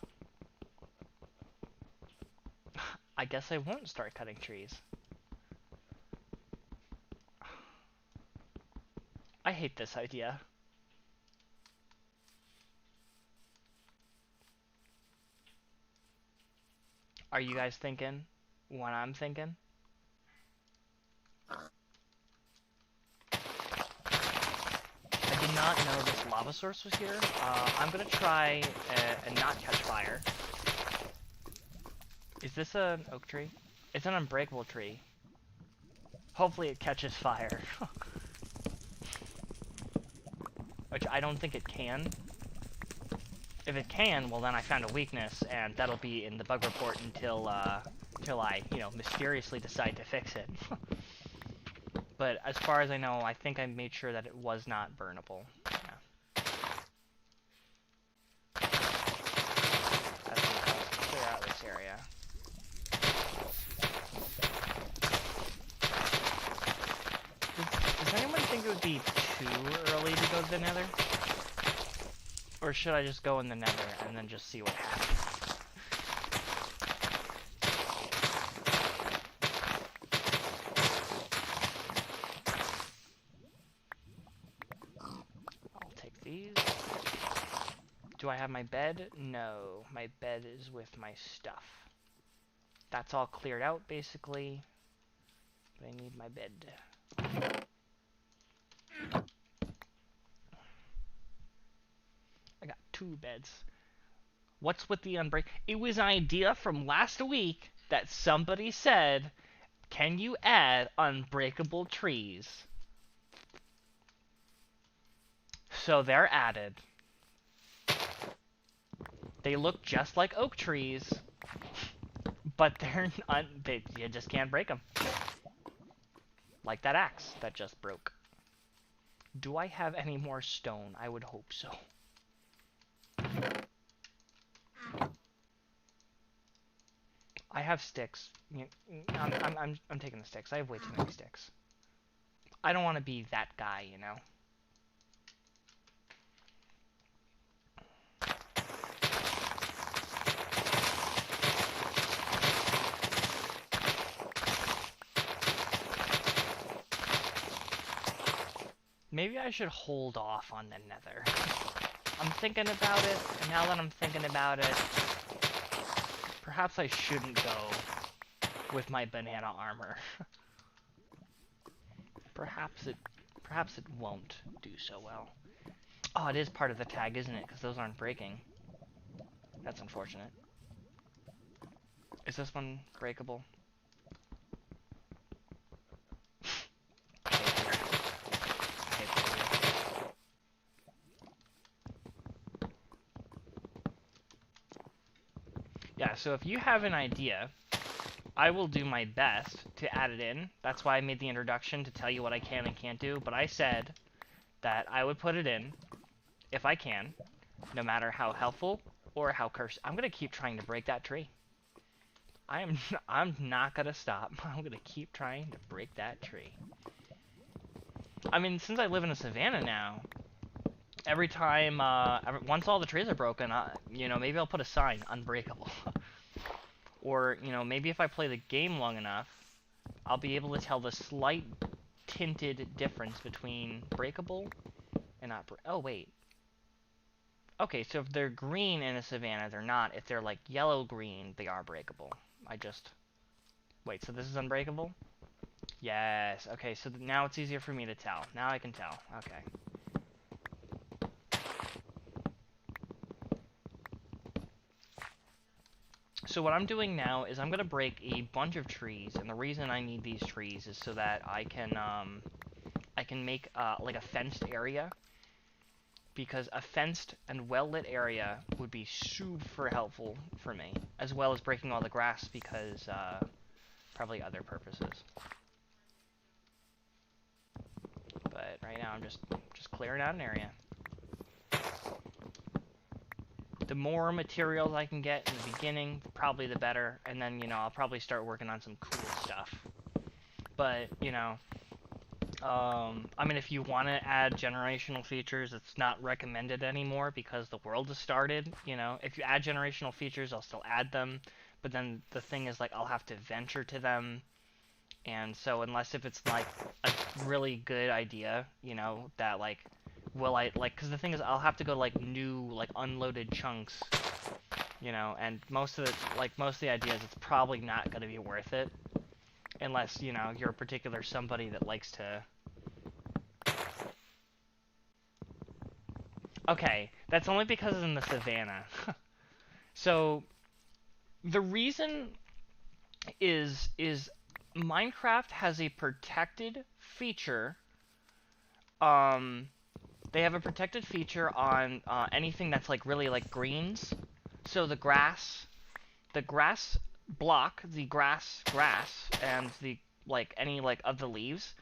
I guess I won't start cutting trees. I hate this idea. Are you guys thinking what I'm thinking? I did not know this lava source was here. I'm gonna try and not catch fire. Is this an oak tree? It's an unbreakable tree. Hopefully it catches fire. Which I don't think it can. If it can, well then I found a weakness, and that'll be in the bug report until I, you know, mysteriously decide to fix it. But as far as I know, I think I made sure that it was not burnable. Yeah. That's enough. Let's clear out this area. Does anyone think it would be too early to go to the nether? Or should I just go in the nether and then just see what happens? I'll take these. Do I have my bed? No. My bed is with my stuff. That's all cleared out, basically. But I need my bed. I got 2 beds. What's with the unbreak? It was an idea from last week that somebody said, can you add unbreakable trees? So they're added. They look just like oak trees, but you just can't break them. Like that axe that just broke. Do I have any more stone? I would hope so. I have sticks. I'm taking the sticks. I have way too many sticks. I don't want to be that guy, you know? Maybe I should hold off on the nether. I'm thinking about it, and now that I'm thinking about it, perhaps I shouldn't go with my banana armor. Perhaps it won't do so well. Oh, it is part of the tag, isn't it? Because those aren't breaking. That's unfortunate. Is this one breakable? Yeah, so if you have an idea I will do my best to add it in. That's why I made the introduction, to tell you what I can and can't do. But I said that I would put it in if I can, no matter how helpful or how cursed. I'm gonna keep trying to break that tree. I'm not gonna stop. I'm gonna keep trying to break that tree. I mean, since I live in a savanna now, every time, once all the trees are broken, you know, maybe I'll put a sign, unbreakable. Or, you know, maybe if I play the game long enough, I'll be able to tell the slight tinted difference between breakable and not oh, wait. Okay, so if they're green in a savanna, they're not. If they're, like, yellow-green, they are breakable. Wait, so this is unbreakable? Yes, okay, so now it's easier for me to tell. Now I can tell. Okay. So what I'm doing now is I'm going to break a bunch of trees, and the reason I need these trees is so that I can make, like, a fenced area. Because a fenced and well-lit area would be super helpful for me, as well as breaking all the grass because, probably other purposes. But right now I'm just clearing out an area. The more materials I can get in the beginning, probably the better, and then, you know, I'll probably start working on some cool stuff. But, you know, I mean, if you want to add generational features, it's not recommended anymore because the world has started, you know. If you add generational features, I'll still add them, but then the thing is, like, I'll have to venture to them, and so unless if it's, like, a really good idea, you know, that, like, because the thing is, I'll have to go to, like, new, like, unloaded chunks, you know, and most of the ideas, it's probably not going to be worth it, unless, you know, you're a particular somebody that likes to... Okay, that's only because it's in the savannah. So, the reason is Minecraft has a protected feature. They have a protected feature on anything that's, like, really, like, greens. So the grass block, the grass, and the, like, any, like, of the leaves,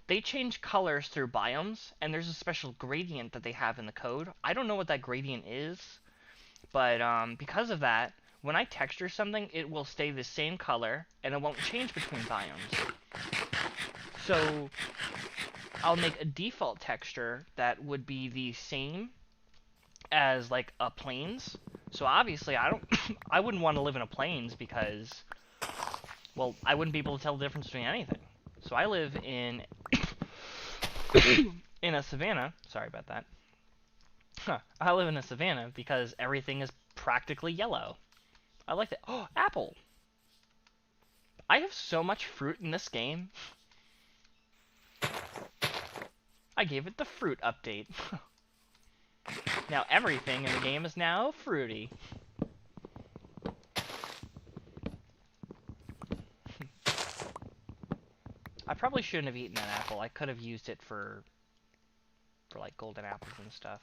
they change colors through biomes, and there's a special gradient that they have in the code. I don't know what that gradient is, but because of that, when I texture something, it will stay the same color, and it won't change between biomes. So I'll make a default texture that would be the same as, like, a plains. So obviously I wouldn't want to live in a plains because, well, I wouldn't be able to tell the difference between anything. So I live in in a savanna. Sorry about that. I live in a savanna because everything is practically yellow. I like that. Oh, apple! I have so much fruit in this game. I gave it the fruit update. Now everything in the game is now fruity. I probably shouldn't have eaten that apple. I could have used it for like golden apples and stuff.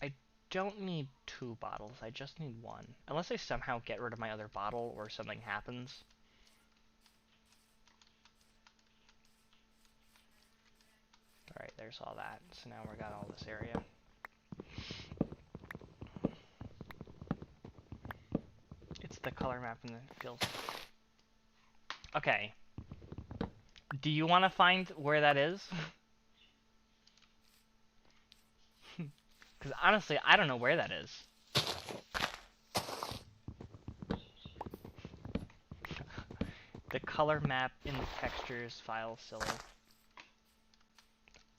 I don't need 2 bottles. I just need 1. Unless I somehow get rid of my other bottle or something happens. Alright, there's all that. So now we got all this area. It's the color map and it feels... Okay. Do you want to find where that is? Because honestly, I don't know where that is. The color map in the textures file silly.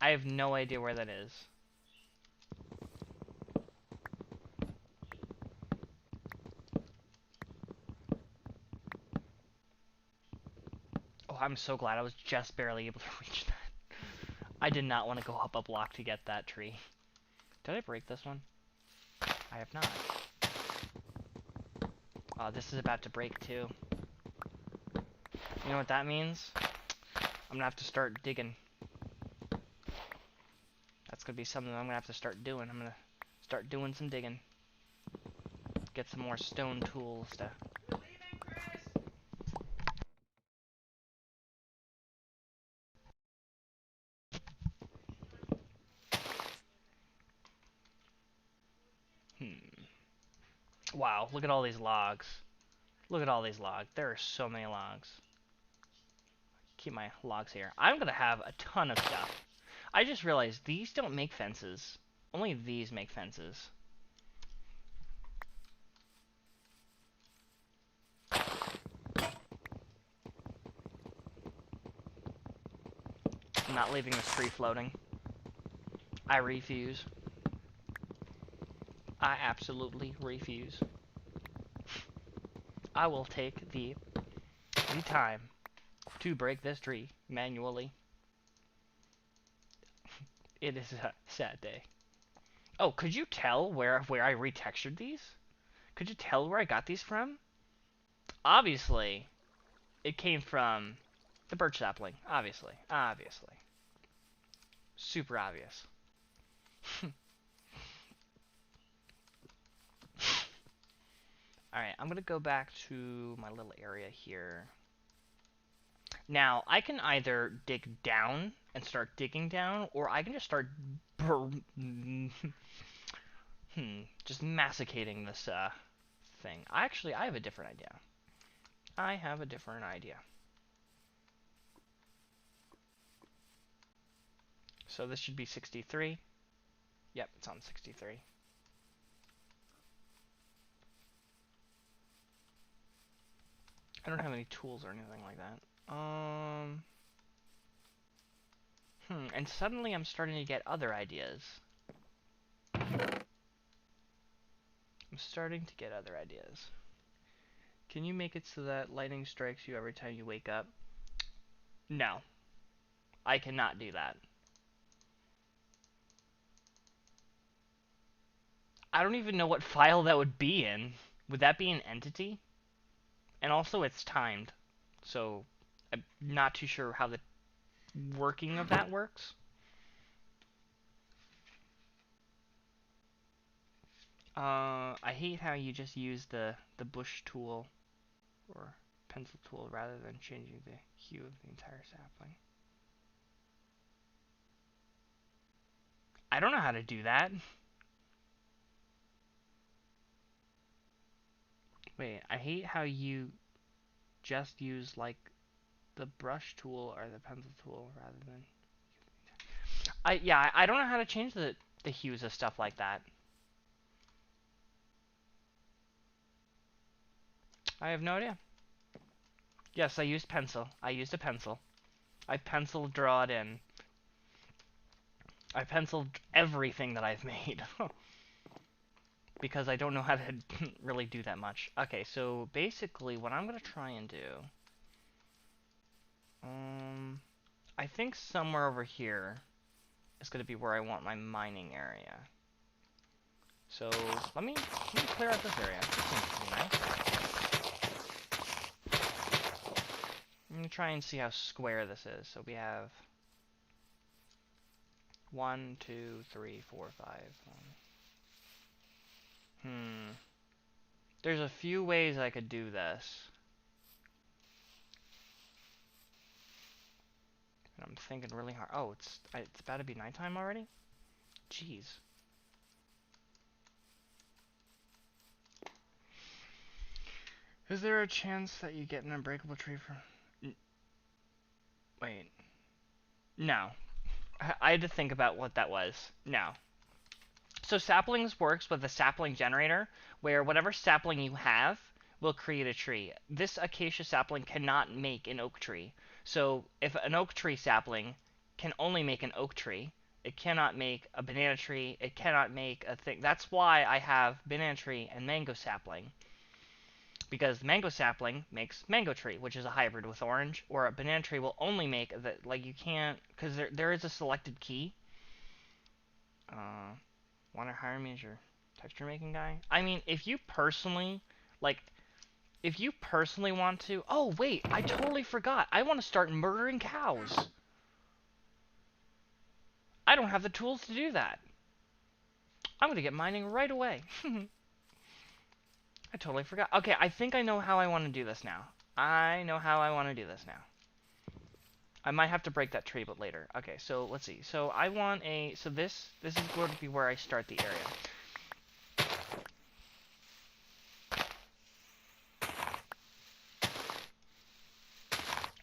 I have no idea where that is. Oh, I'm so glad I was just barely able to reach that. I did not want to go up a block to get that tree. Did I break this one? I have not. Oh, this is about to break too. You know what that means? I'm gonna have to start digging. That's gonna be something I'm gonna have to start doing. I'm gonna start doing some digging. get some more stone tools to... Wow, look at all these logs. Look at all these logs. There are so many logs. Keep my logs here. I'm gonna have a ton of stuff. I just realized these don't make fences. Only these make fences. I'm not leaving this tree floating. I refuse. I absolutely refuse. I will take the time to break this tree manually. It is a sad day. Oh, could you tell where I retextured these? Could you tell where I got these from? Obviously, it came from the birch sapling. Obviously. Obviously. Super obvious. Alright, I'm going to go back to my little area here. Now, I can either dig down and start digging down, or I can just start just masticating this thing. I have a different idea. I have a different idea. So this should be 63. Yep, it's on 63. I don't have any tools or anything like that. And suddenly I'm starting to get other ideas. I'm starting to get other ideas. Can you make it so that lightning strikes you every time you wake up? No. I cannot do that. I don't even know what file that would be in. Would that be an entity? And also it's timed. So I'm not too sure how the working of that works. I hate how you just use the bush tool or pencil tool rather than changing the hue of the entire sapling. I don't know how to do that. Wait, I hate how you just use like the brush tool or the pencil tool rather than... I don't know how to change the hues of stuff like that. I have no idea. Yes, I used pencil. I used a pencil. I pencil draw it in. I penciled everything that I've made. Because I don't know how to really do that much. Okay, so basically what I'm going to try and do... I think somewhere over here is going to be where I want my mining area. So let me clear out this area. This seems pretty nice. I'm going to try and see how square this is. So we have 1, 2, 3, 4, 5. There's a few ways I could do this. And I'm thinking really hard. Oh, it's about to be nighttime already? Jeez. Is there a chance that you get an unbreakable tree from... Wait. No. I had to think about what that was. No. So saplings works with a sapling generator, where whatever sapling you have will create a tree. This acacia sapling cannot make an oak tree. So if an oak tree sapling can only make an oak tree, it cannot make a banana tree, it cannot make a thing. That's why I have banana tree and mango sapling. Because mango sapling makes mango tree, which is a hybrid with orange, or a banana tree will only make that, like you can't, because there is a selected key. Want to hire me as your texture making guy? I mean, if you personally, like, if you personally want to, oh wait, I totally forgot. I want to start murdering cows. I don't have the tools to do that. I'm gonna get mining right away. I totally forgot. Okay, I think I know how I want to do this now. I know how I want to do this now. I might have to break that tree, but later. Okay, so let's see. So I want a... So this is going to be where I start the area.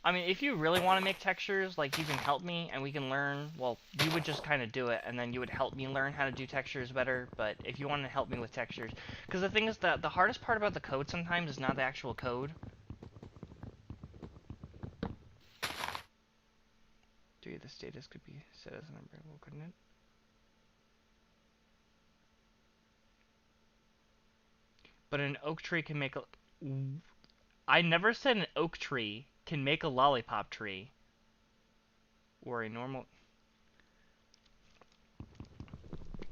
I mean, if you really want to make textures, like, you can help me and we can learn. Well, you would just kind of do it, and then you would help me learn how to do textures better. But if you want to help me with textures... Because the thing is that the hardest part about the code sometimes is not the actual code. Dude, the status could be set as an unbreakable, couldn't it? But an oak tree can make a... I never said an oak tree can make a lollipop tree. Or a normal...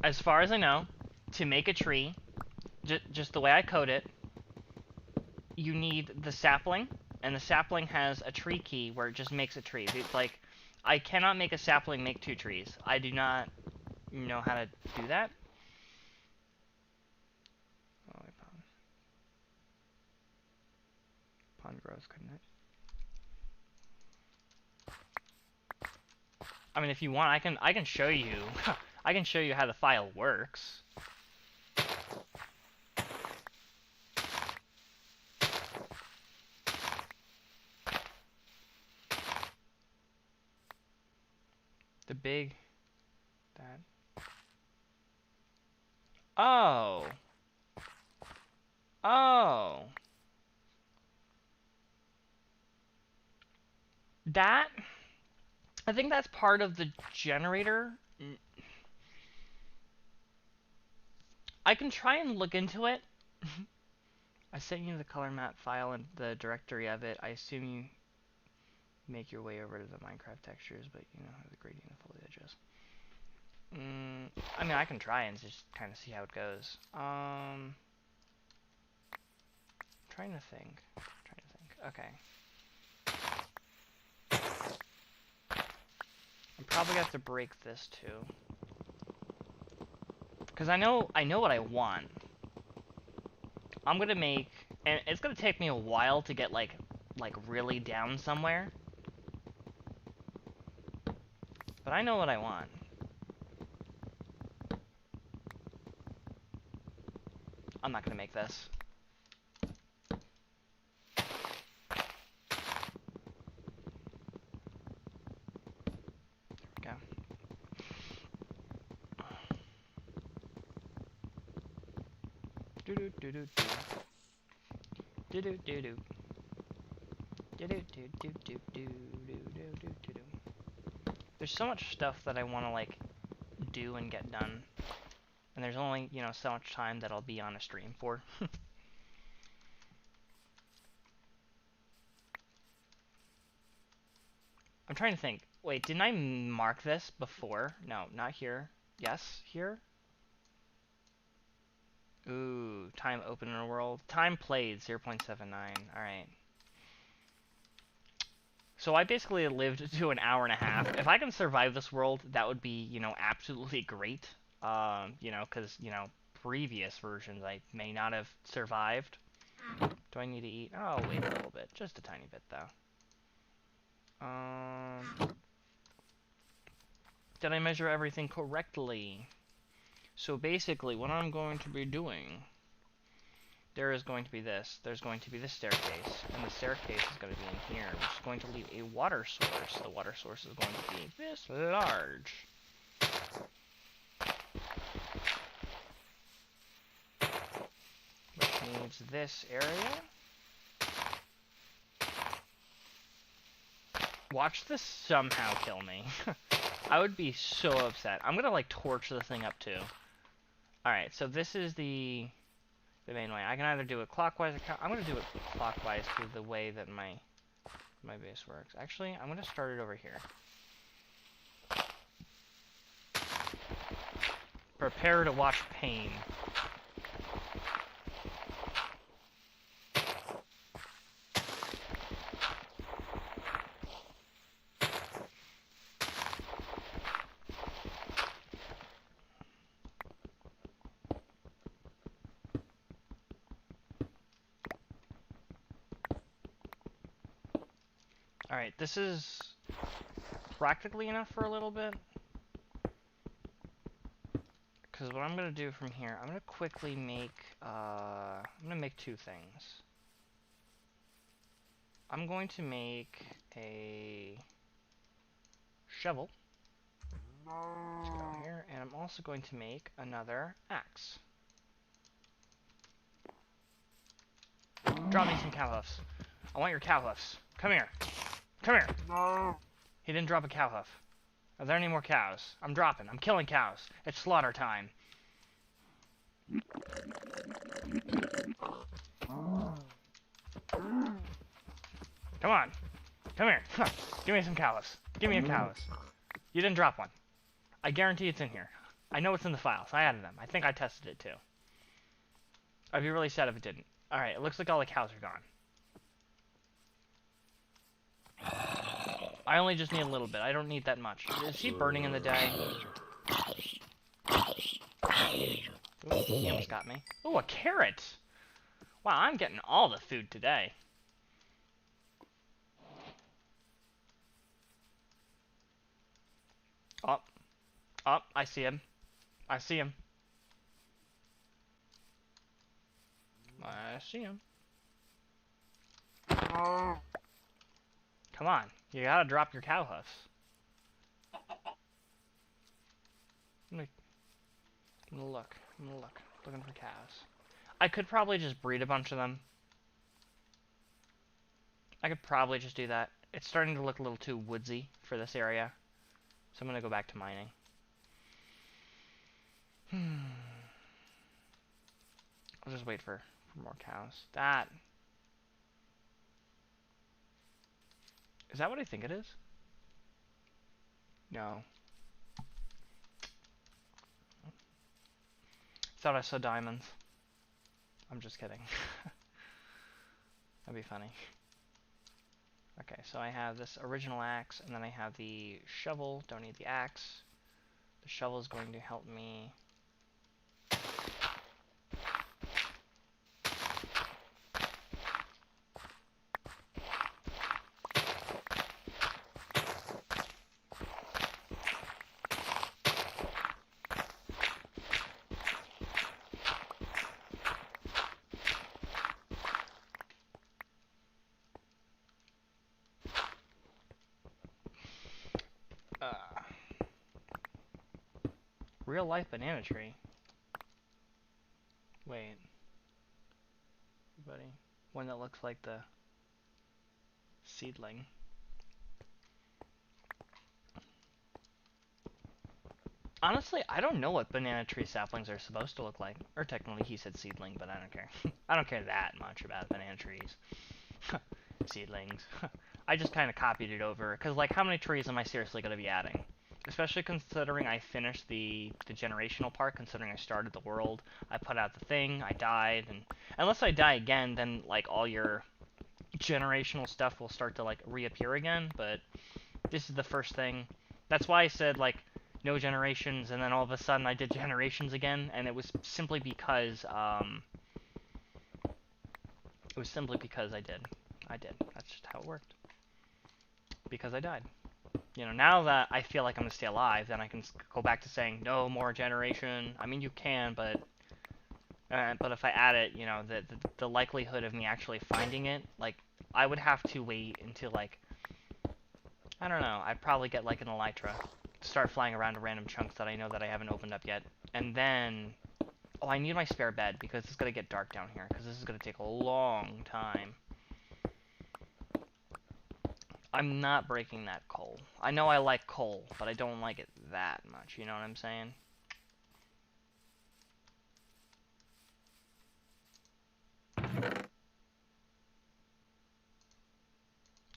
As far as I know, to make a tree, just the way I code it, you need the sapling, and the sapling has a tree key where it just makes a tree. It's like, I cannot make a sapling make 2 trees. I do not know how to do that. Pond grows, couldn't it? I mean, if you want, I can show you. I can show you how the file works. The big... That... Oh! Oh! That... I think that's part of the generator. I can try and look into it. I sent you the color map file and the directory of it. I assume you make your way over to the Minecraft textures, but you know how the gradient of foliage is. I mean, I can try and just kind of see how it goes. Trying to think. Okay. I'm probably gonna have to break this too. Because I know what I want. I'm gonna make, and it's gonna take me a while to get like really down somewhere. But I know what I want. I'm not gonna make this. There we go. Do do do do do. Do do do do. Do do do do do do do do do do. There's so much stuff that I want to like do and get done, and there's only, you know, so much time that I'll be on a stream for. I'm trying to think. Wait, didn't I mark this before? No, not here. Yes, here? Ooh, time open in a world. Time played, 0.79. Alright. So I basically lived to an hour and a half. If I can survive this world, that would be, you know, absolutely great. You know, because, you know, previous versions I may not have survived. Do I need to eat? Oh, wait a little bit. Just a tiny bit, though. Did I measure everything correctly? So basically, what I'm going to be doing, there is going to be this. There's going to be this staircase, and the staircase is going to be in here, which is going to lead a water source. The water source is going to be this large. Which needs this area. Watch this somehow kill me. I would be so upset. I'm gonna like torch the thing up too. Alright, so this is the main way. I can either do it clockwise or I'm gonna do it clockwise through the way that my base works. Actually, I'm gonna start it over here. Prepare to watch pain. Alright, this is practically enough for a little bit. Because what I'm going to do from here, I'm going to quickly make, I'm going to make two things. I'm going to make a shovel. Let's go here, and I'm also going to make another axe. Drop me some cow hoofs. I want your cow hoofs. Come here. Come here. No. He didn't drop a cow hoof. Are there any more cows? I'm dropping. I'm killing cows. It's slaughter time. Come on. Come here. Give me some cow hoofs. Give me a cow hoofs. You didn't drop one. I guarantee it's in here. I know it's in the files. I added them. I think I tested it too. I'd be really sad if it didn't. Alright, it looks like all the cows are gone. I only just need a little bit. I don't need that much. Is he burning in the day? Ooh, he almost got me. Ooh, a carrot! Wow, I'm getting all the food today. Oh. Oh, I see him. I see him. I see him. Come on. You gotta drop your cow hoofs. I'm gonna look. I'm gonna look. Looking for cows. I could probably just breed a bunch of them. I could probably just do that. It's starting to look a little too woodsy for this area. So I'm gonna go back to mining. I'll just wait for more cows. That... Is that what I think it is? No. Thought I saw diamonds. I'm just kidding. That'd be funny. Okay, so I have this original axe, and then I have the shovel. Don't need the axe. The shovel is going to help me... real life banana tree. Wait. Buddy. One that looks like the seedling. Honestly, I don't know what banana tree saplings are supposed to look like. Or technically he said seedling, but I don't care. I don't care that much about banana trees. Seedlings. I just kind of copied it over. Because, like, how many trees am I seriously going to be adding? Especially considering I finished the generational part, considering I started the world. I put out the thing, I died, and unless I die again, then, like, all your generational stuff will start to, like, reappear again, but this is the first thing. That's why I said, like, no generations, and then all of a sudden I did generations again, and it was simply because, I did. That's just how it worked. Because I died. You know, now that I feel like I'm going to stay alive, then I can go back to saying, no more generation. I mean, you can, but if I add it, you know, the likelihood of me actually finding it, like, I would have to wait until, like, I don't know, I'd probably get, like, an elytra, start flying around to random chunks that I know that I haven't opened up yet, and then, oh, I need my spare bed, because it's going to get dark down here, because this is going to take a long time. I'm not breaking that coal. I know I like coal, but I don't like it that much, you know what I'm saying?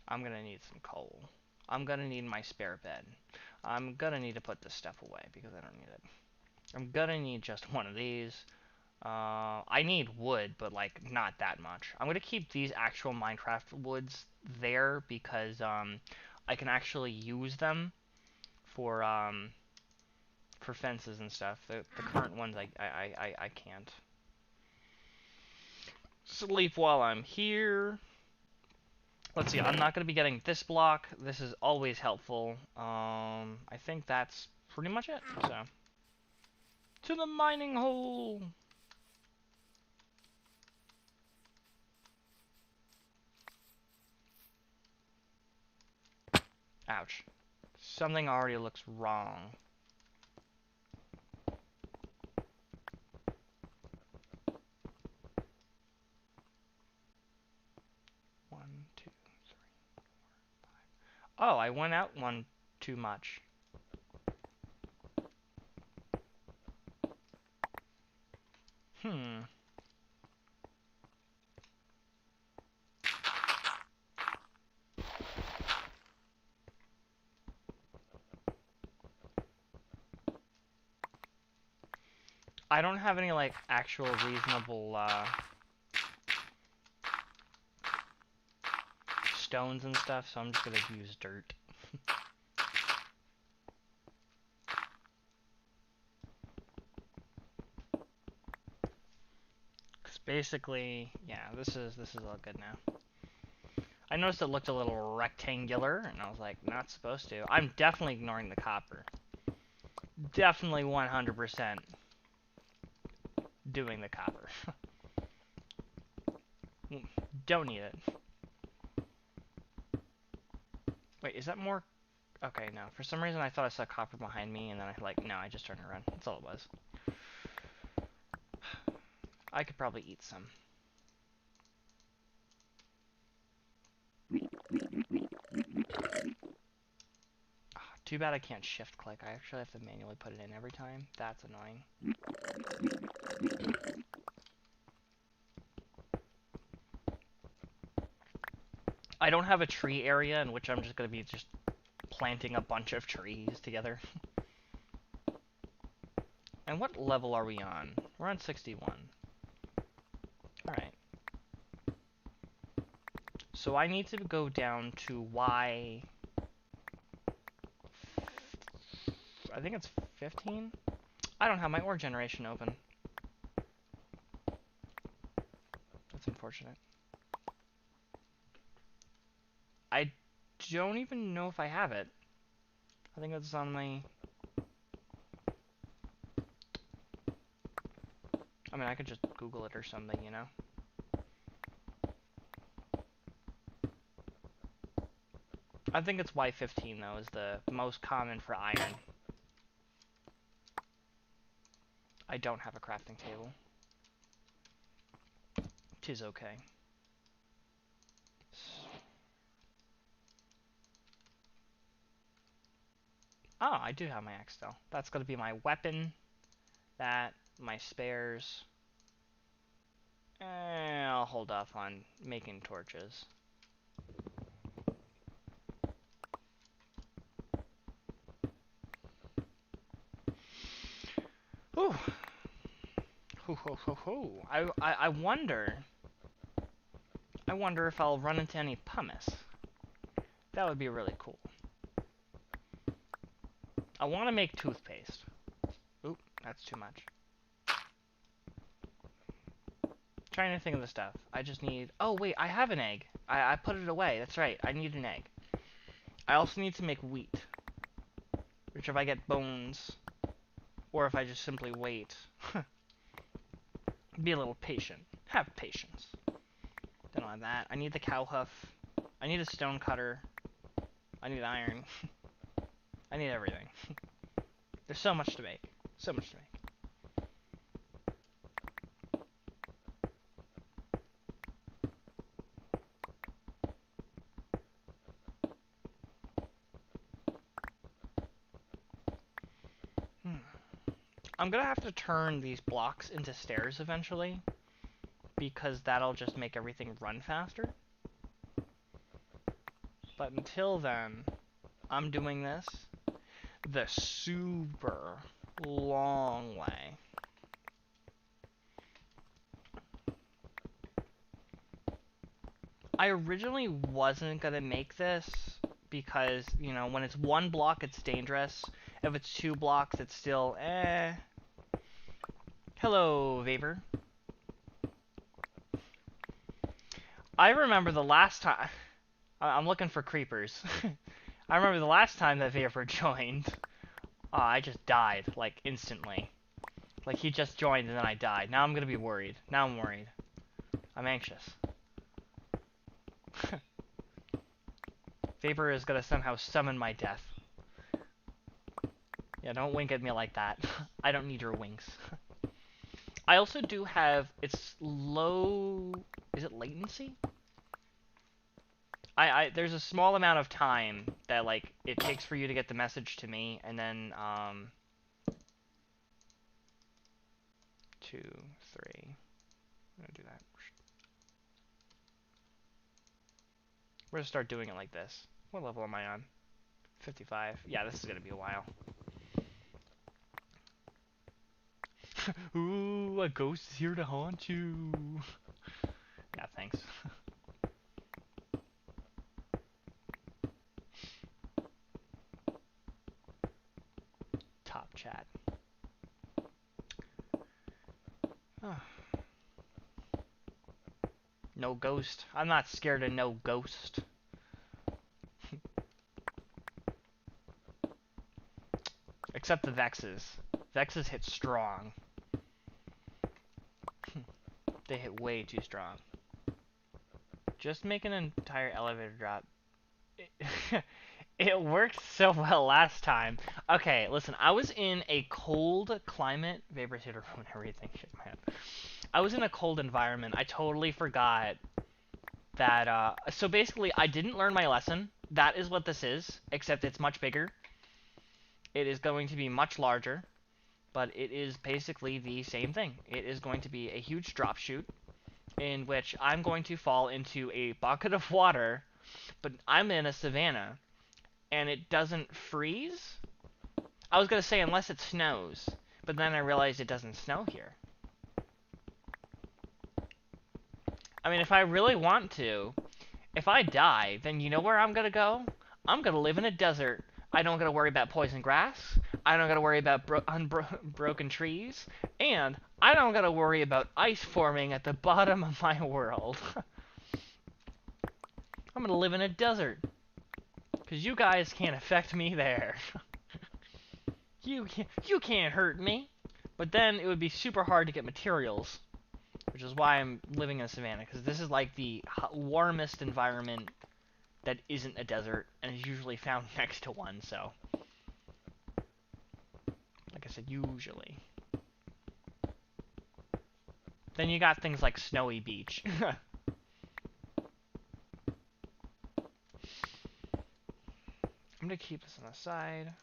I'm gonna need some coal. I'm gonna need my spare bed. I'm gonna need to put this stuff away, because I don't need it. I'm gonna need just one of these. I need wood, but, like, not that much. I'm gonna keep these actual Minecraft woods there, because, I can actually use them for fences and stuff. The current ones, I can't. Sleep while I'm here. Let's see, I'm not going to be getting this block. This is always helpful. I think that's pretty much it. So, to the mining hole! Ouch. Something already looks wrong. One, two, three, 4, 5. Oh, I went out one too much. Hmm. I don't have any, like, actual reasonable, stones and stuff, so I'm just gonna use dirt. Cause basically, yeah, this is all good now. I noticed it looked a little rectangular, and I was like, not supposed to. I'm definitely ignoring the copper. Definitely 100% doing the copper. Don't need it. Wait, is that more? Okay, no. For some reason, I thought I saw copper behind me, and then no, I just turned around. That's all it was. I could probably eat some. Too bad I can't shift click. I actually have to manually put it in every time. That's annoying. I don't have a tree area in which I'm just going to be just planting a bunch of trees together. And what level are we on? We're on 61. Alright. So I need to go down to Y... I think it's 15? I don't have my ore generation open. That's unfortunate. I don't even know if I have it. I think it's on my... I mean, I could just Google it or something, you know? I think it's Y15, though, is the most common for iron. I don't have a crafting table. 'Tis okay. Oh, I do have my axe, though. That's going to be my weapon. That, my spares. I'll hold off on making torches. Whew. Ho ho ho ho. I wonder. I wonder if I'll run into any pumice. That would be really cool. I want to make toothpaste. Oop, that's too much. Trying to think of the stuff. I just need... Oh, wait, I have an egg. I put it away. That's right. I need an egg. I also need to make wheat. Which if I get bones, or if I just simply wait. Be a little patient. Have patience. Don't have that. I need the cow hoof. I need a stone cutter. I need iron. I need everything. There's so much to make. So much to make. I'm gonna have to turn these blocks into stairs eventually, because that'll just make everything run faster. But until then, I'm doing this the super long way. I originally wasn't gonna make this because, you know, when it's one block, it's dangerous. If it's two blocks, it's still, eh. Hello, Vapor. I remember the last time... I'm looking for creepers. I remember the last time that Vapor joined, I just died, like, instantly. Like, he just joined and then I died. Now I'm gonna be worried. Now I'm worried. I'm anxious. Vapor is gonna somehow summon my death. Yeah, don't wink at me like that. I don't need your winks. I also do have, it's low, is it latency? There's a small amount of time that, like, it takes for you to get the message to me, and then, 2, 3, I'm gonna do that. We're gonna start doing it like this. What level am I on? 55. Yeah, this is gonna be a while. Ooh, a ghost is here to haunt you. Yeah, thanks. Top chat. No ghost. I'm not scared of no ghost. Except the Vexes. Vexes hit strong. They hit way too strong. Just make an entire elevator drop. It worked so well last time. Okay, listen, I was in a cold climate. Vapor's here to ruin everything. Shit, man. I was in a cold environment. I totally forgot that, so basically, I didn't learn my lesson. That is what this is, except it's much bigger. It is going to be much larger, but it is basically the same thing. It is going to be a huge drop chute, in which I'm going to fall into a bucket of water, but I'm in a savanna, and it doesn't freeze? I was going to say unless it snows, but then I realized it doesn't snow here. I mean, if I really want to, if I die, then you know where I'm going to go? I'm going to live in a desert. I don't got to worry about poison grass. I don't got to worry about broken trees. And I don't got to worry about ice forming at the bottom of my world. I'm going to live in a desert. Because you guys can't affect me there. You can't hurt me. But then it would be super hard to get materials. Which is why I'm living in a savanna. Because this is like the warmest environment that isn't a desert. And is usually found next to one, so. Like I said, usually. Then you got things like Snowy Beach. I'm gonna keep this on the side.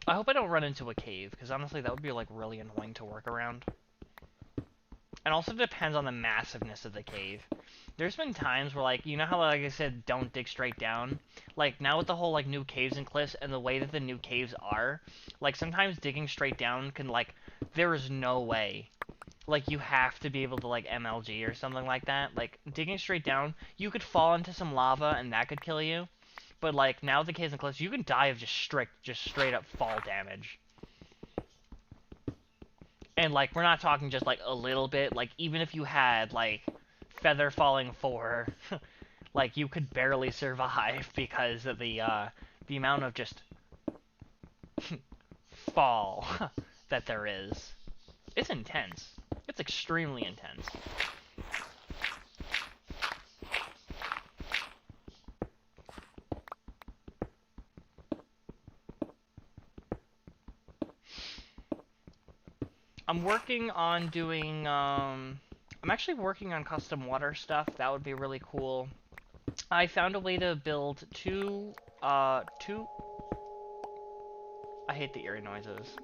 I hope I don't run into a cave, because honestly that would be like really annoying to work around. And also depends on the massiveness of the cave. There's been times where, like, you know how, like I said, don't dig straight down? Like, now with the whole, like, new caves and cliffs and the way that the new caves are, like, sometimes digging straight down can, like, there is no way. Like, you have to be able to, like, MLG or something like that. Like, digging straight down, you could fall into some lava and that could kill you. But, like, now with the caves and cliffs, you can die of just straight up fall damage. And, like, we're not talking just, like, a little bit. Like, even if you had, like, Feather Falling 4, like, you could barely survive because of the amount of just fall that there is. It's intense. It's extremely intense. I'm working on doing, I'm actually working on custom water stuff. That would be really cool. I found a way to build two, I hate the eerie noises.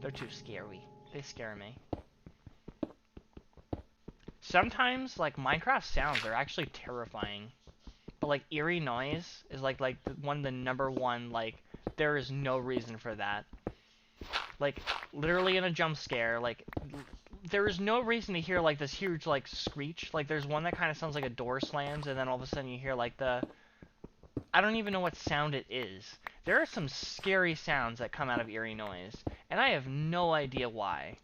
They're too scary. They scare me. Sometimes, like, Minecraft sounds are actually terrifying. But, like, eerie noise is, like the #1, like, there is no reason for that. Like, literally in a jump scare, like, there is no reason to hear, like, this huge, like, screech. Like, there's one that kind of sounds like a door slams, and then all of a sudden you hear, like, the... I don't even know what sound it is. There are some scary sounds that come out of eerie noise, and I have no idea why.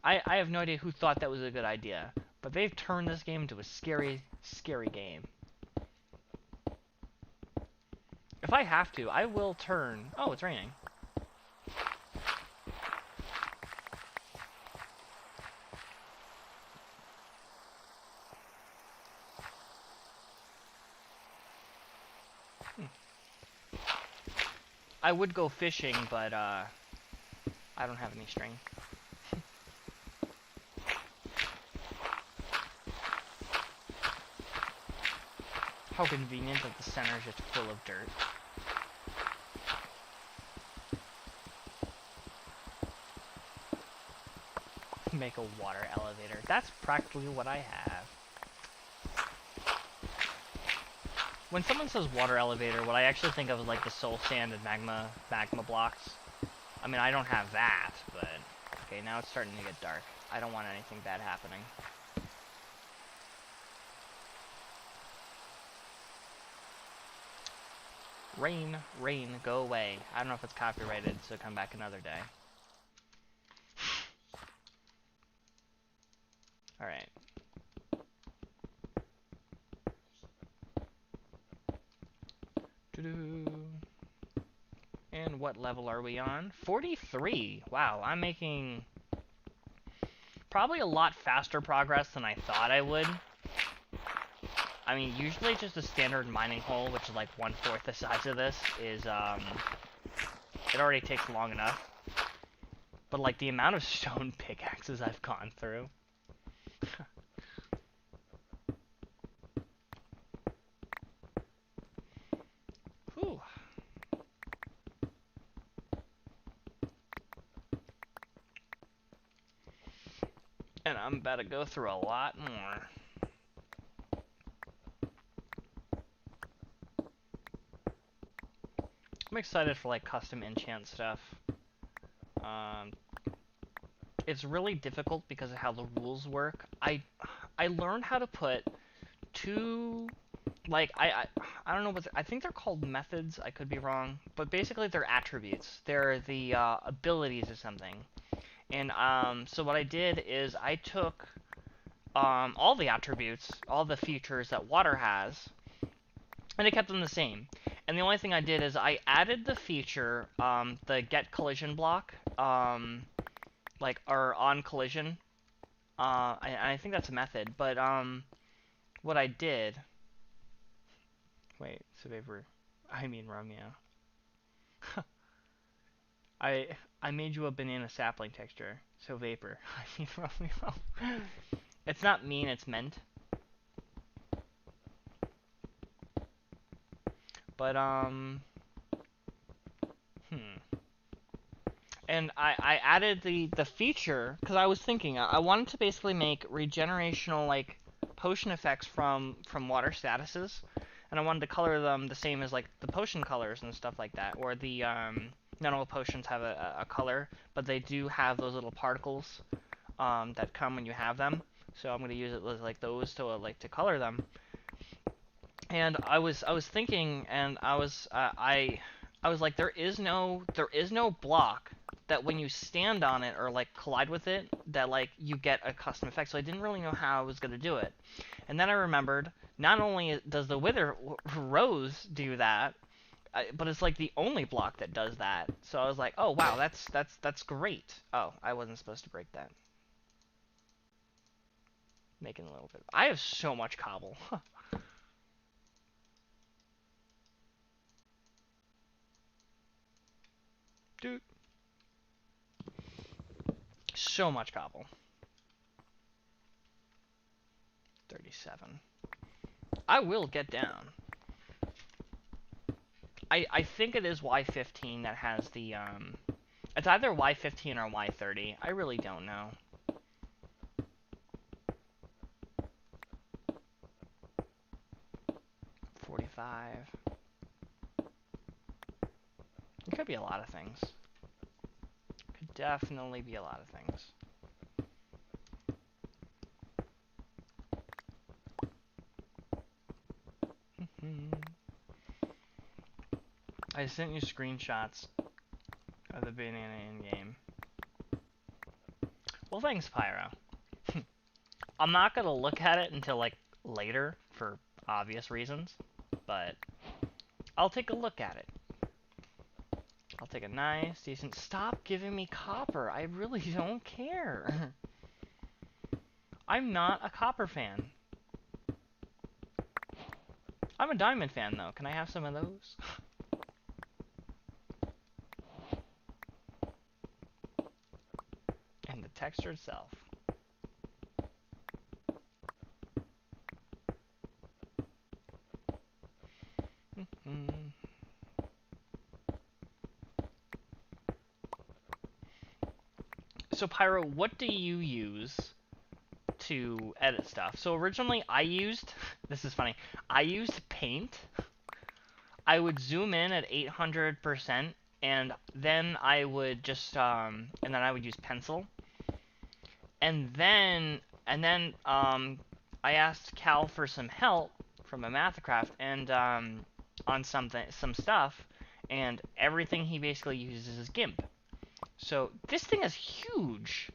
I have no idea who thought that was a good idea. But they've turned this game into a scary, scary game. If I have to, I will turn... Oh, it's raining. I would go fishing, but I don't have any string. How convenient that the center is just full of dirt. Make a water elevator. That's practically what I have. When someone says water elevator, what I actually think of is like the soul sand and magma blocks. I mean, I don't have that, but... Okay, now it's starting to get dark. I don't want anything bad happening. Rain, rain, go away. I don't know if it's copyrighted, so come back another day. Alright. And what level are we on? 43! Wow, I'm making probably a lot faster progress than I thought I would. I mean, usually just a standard mining hole, which is like 1/4 the size of this, is, it already takes long enough. But, like, the amount of stone pickaxes I've gone through. Whew. And I'm about to go through a lot more. I'm excited for, like, custom enchant stuff. It's really difficult because of how the rules work. I learned how to put two... Like, I don't know what... I think they're called methods. I could be wrong. But basically, they're attributes. They're the abilities of something. And so what I did is I took all the attributes, all the features that water has, and I kept them the same. And the only thing I did is I added the feature, the get collision block, like, or on collision. I think that's a method, but what I did... Wait, so Vapor... I mean Romeo. I made you a banana sapling texture, so Vapor. I mean Romeo. It's not mean, it's meant. But, And I added the feature, because I was thinking, I wanted to basically make regenerational, like, potion effects from water statuses. And I wanted to color them the same as, like, the potion colors and stuff like that. Or the, not all potions have a color, but they do have those little particles that come when you have them. So I'm going to use it with, like, those to, like, to color them. And I was thinking, and I was like, there is no block that when you stand on it or, like, collide with it, that, like, you get a custom effect. So I didn't really know how I was going to do it. And then I remembered, not only does the Wither Rose do that, but it's, like, the only block that does that. So I was like, oh, wow, that's great. Oh, I wasn't supposed to break that. Making a little bit. I have so much cobble. Dude. So much cobble. 37. I will get down. I think it is Y15 that has the, it's either Y15 or Y30. I really don't know. It could be a lot of things. Could definitely be a lot of things. I sent you screenshots of the banana in-game. Well, thanks, Pyro. I'm not gonna look at it until like later for obvious reasons, but I'll take a look at it. I'll take a nice, decent... Stop giving me copper. I really don't care. I'm not a copper fan. I'm a diamond fan, though. Can I have some of those? And the texture itself. So, Pyro, what do you use to edit stuff? So, originally, I used... This is funny. I used Paint. I would zoom in at 800%, and then I would just... and then I would use Pencil. And then I asked Cal for some help from a Mathcraft and on some stuff, and everything he basically uses is GIMP. So this thing is huge.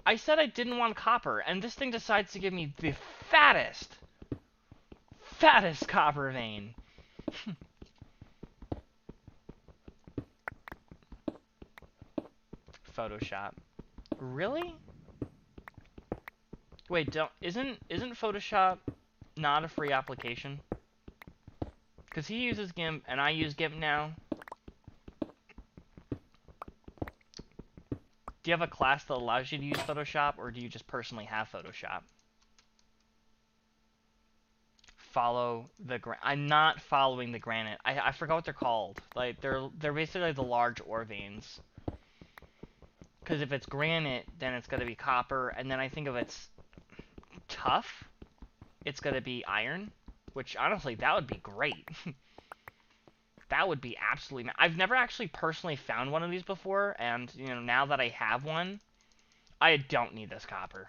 I said I didn't want copper, and this thing decides to give me the fattest copper vein. Photoshop. Really? Wait, isn't Photoshop not a free application? Because he uses GIMP and I use GIMP now. Do you have a class that allows you to use Photoshop, or do you just personally have Photoshop? Follow the I'm not following the granite. I forgot what they're called. Like they're basically the large ore veins. Because if it's granite, then it's gonna be copper, and then I think if it's tough, it's gonna be iron. Which honestly, that would be great. That would be absolutely... I've never actually personally found one of these before, and, you know, now that I have one, I don't need this copper.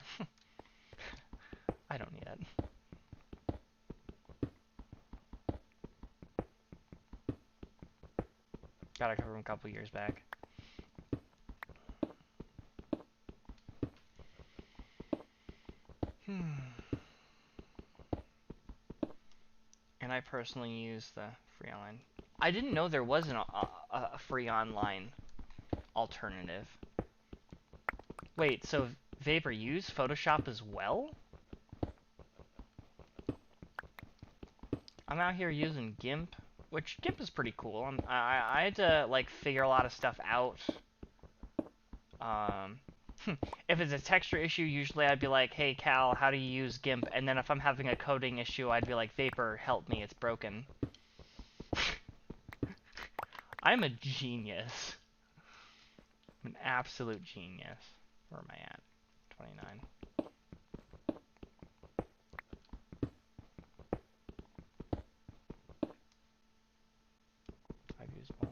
I don't need it. Got a cover from a couple years back. And I personally use the free online. I didn't know there was a free online alternative. Wait, so Vapor use Photoshop as well? I'm out here using GIMP, which GIMP is pretty cool. I had to like figure a lot of stuff out. If it's a texture issue, usually I'd be like, hey Cal, how do you use GIMP? And then if I'm having a coding issue, I'd be like, Vapor, help me, it's broken. I'm a genius. I'm an absolute genius. Where am I at? 29. I've used both.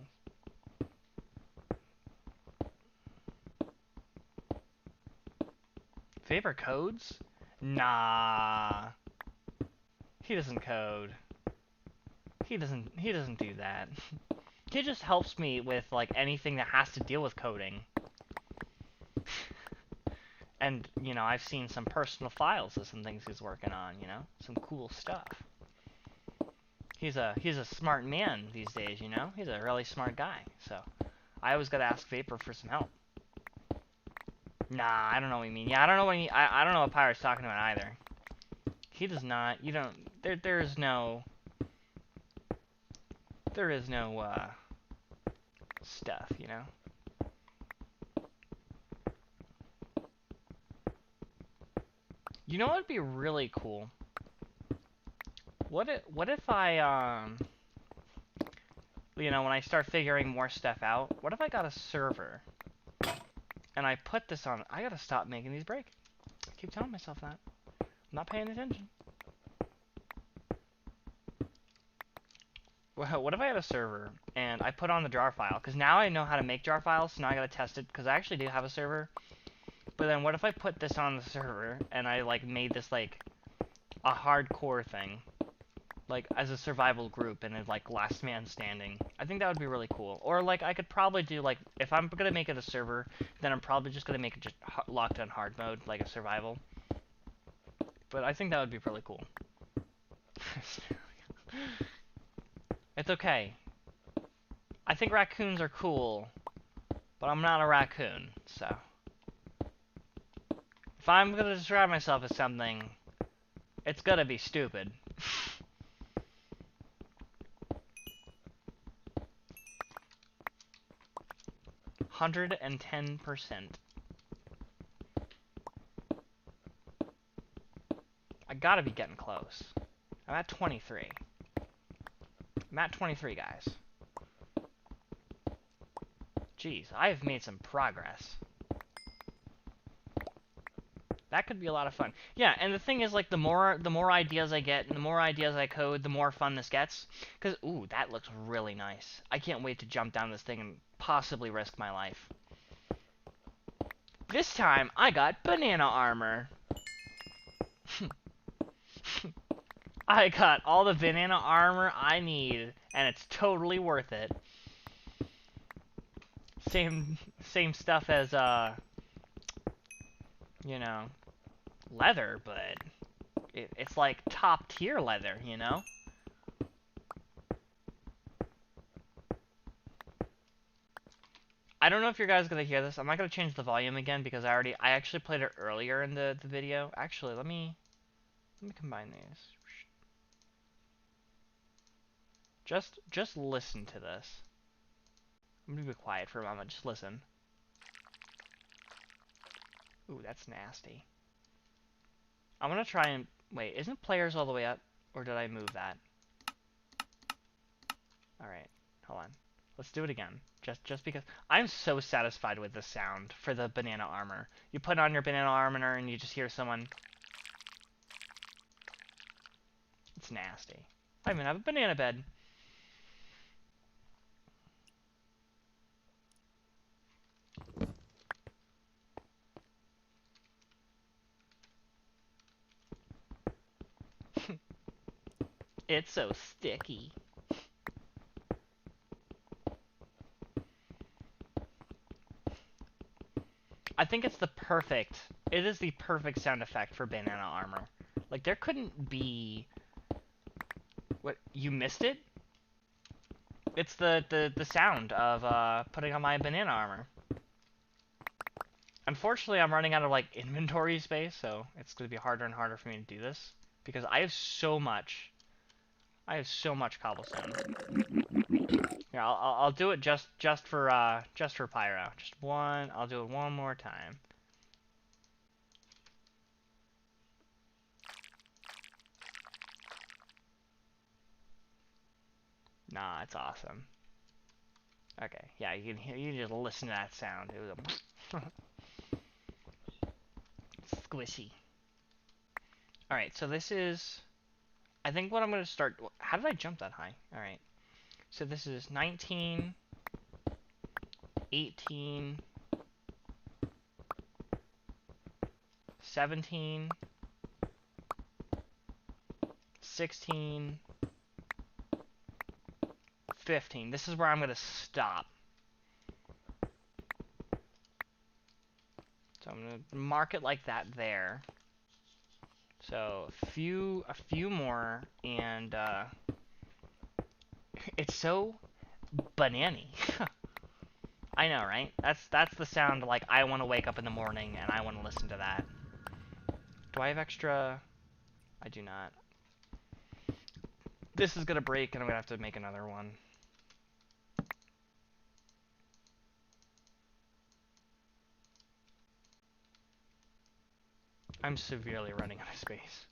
Vapor codes? Nah. He doesn't code. He doesn't do that. He just helps me with like anything that has to deal with coding. And, you know, I've seen some personal files of some things he's working on, you know? Some cool stuff. He's a smart man these days, you know? He's a really smart guy. So, I always gotta ask Vapor for some help. Nah, I don't know what you mean. Yeah, I don't know what I don't know what Pyro's talking about either. He does not. You don't. There is no stuff, you know. You know what would be really cool? What if I you know, when I start figuring more stuff out, what if I got a server and I put this on? I gotta stop making these break. I keep telling myself that. I'm not paying attention. Well, what if I had a server and I put on the jar file? Because now I know how to make jar files, so now I gotta test it, because I actually do have a server. But then what if I put this on the server and I like made this like a hardcore thing, like as a survival group and it's like last man standing? I think that would be really cool. Or like I could probably do like, if I'm gonna make it a server, then I'm probably just gonna make it just locked on hard mode, like a survival. But I think that would be really cool. It's okay. I think raccoons are cool, but I'm not a raccoon, so. If I'm gonna describe myself as something, it's gonna be stupid. 110%. I gotta be getting close. I'm at 23. I'm at 23, guys. Jeez, I have made some progress. That could be a lot of fun. Yeah, and the thing is, like, the more ideas I get, and the more ideas I code, the more fun this gets. Because, ooh, that looks really nice. I can't wait to jump down this thing and possibly risk my life. This time, I got banana armor. I got all the banana armor I need, and it's totally worth it. Same stuff as, you know, leather, but it's like top tier leather, you know? I don't know if you guys are gonna hear this. I'm not gonna change the volume again because I actually played it earlier in the video. Actually, let me combine these. Just listen to this. I'm gonna be quiet for a moment. Just listen. Ooh, that's nasty. I'm gonna try and wait. Isn't players all the way up, or did I move that? All right, hold on. Let's do it again. Just because I'm so satisfied with the sound for the banana armor. You put on your banana armor and you just hear someone. It's nasty. I even have a banana bed. It's so sticky. I think it's it is the perfect sound effect for banana armor. Like, there couldn't be... What, you missed it? It's the sound of, putting on my banana armor. Unfortunately, I'm running out of, like, inventory space, so it's going to be harder and harder for me to do this. Because I have so much cobblestone. Here, I'll do it just for pyro. Just one. I'll do it one more time. Nah, it's awesome. Okay, yeah, you just listen to that sound. It was squishy. All right, so this is. I think what I'm gonna start. How did I jump that high? All right, so this is 19, 18, 17, 16, 15. This is where I'm gonna stop. So I'm gonna mark it like that there. So a few more, and it's so banana-y. I know, right? That's the sound like I want to wake up in the morning and I want to listen to that. Do I have extra? I do not. This is gonna break, and I'm gonna have to make another one. I'm severely running out of space.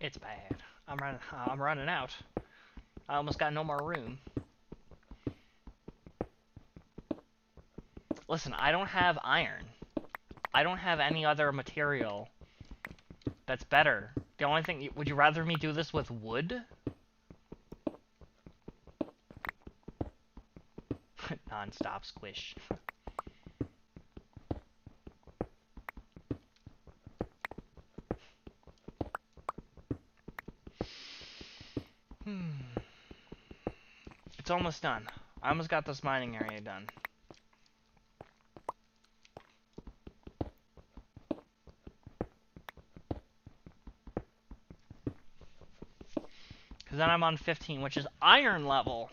It's bad. I'm running out. I almost got no more room. Listen, I don't have iron. I don't have any other material that's better. The only thing, would you rather me do this with wood? Non-stop squish. It's almost done. I almost got this mining area done. Because then I'm on 15, which is iron level.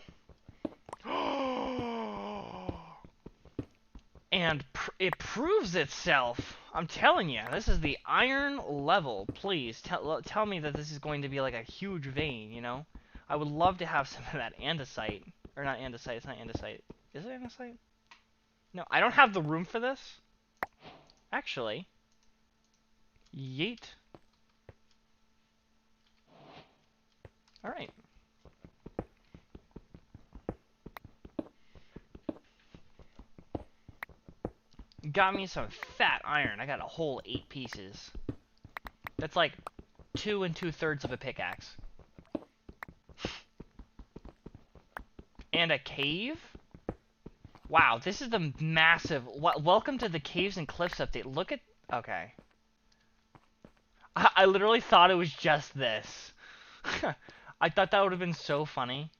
And it proves itself. I'm telling you, this is the iron level. Please, tell me that this is going to be like a huge vein, you know? I would love to have some of that andesite. Or not andesite, it's not andesite. Is it andesite? No, I don't have the room for this. Actually. Yeet. Alright. Got me some fat iron. I got a whole 8 pieces. That's like 2 2/3 of a pickaxe. And a cave? Wow, this is the massive... Welcome to the Caves and Cliffs update. Look at... Okay. I literally thought it was just this. I thought that would have been so funny.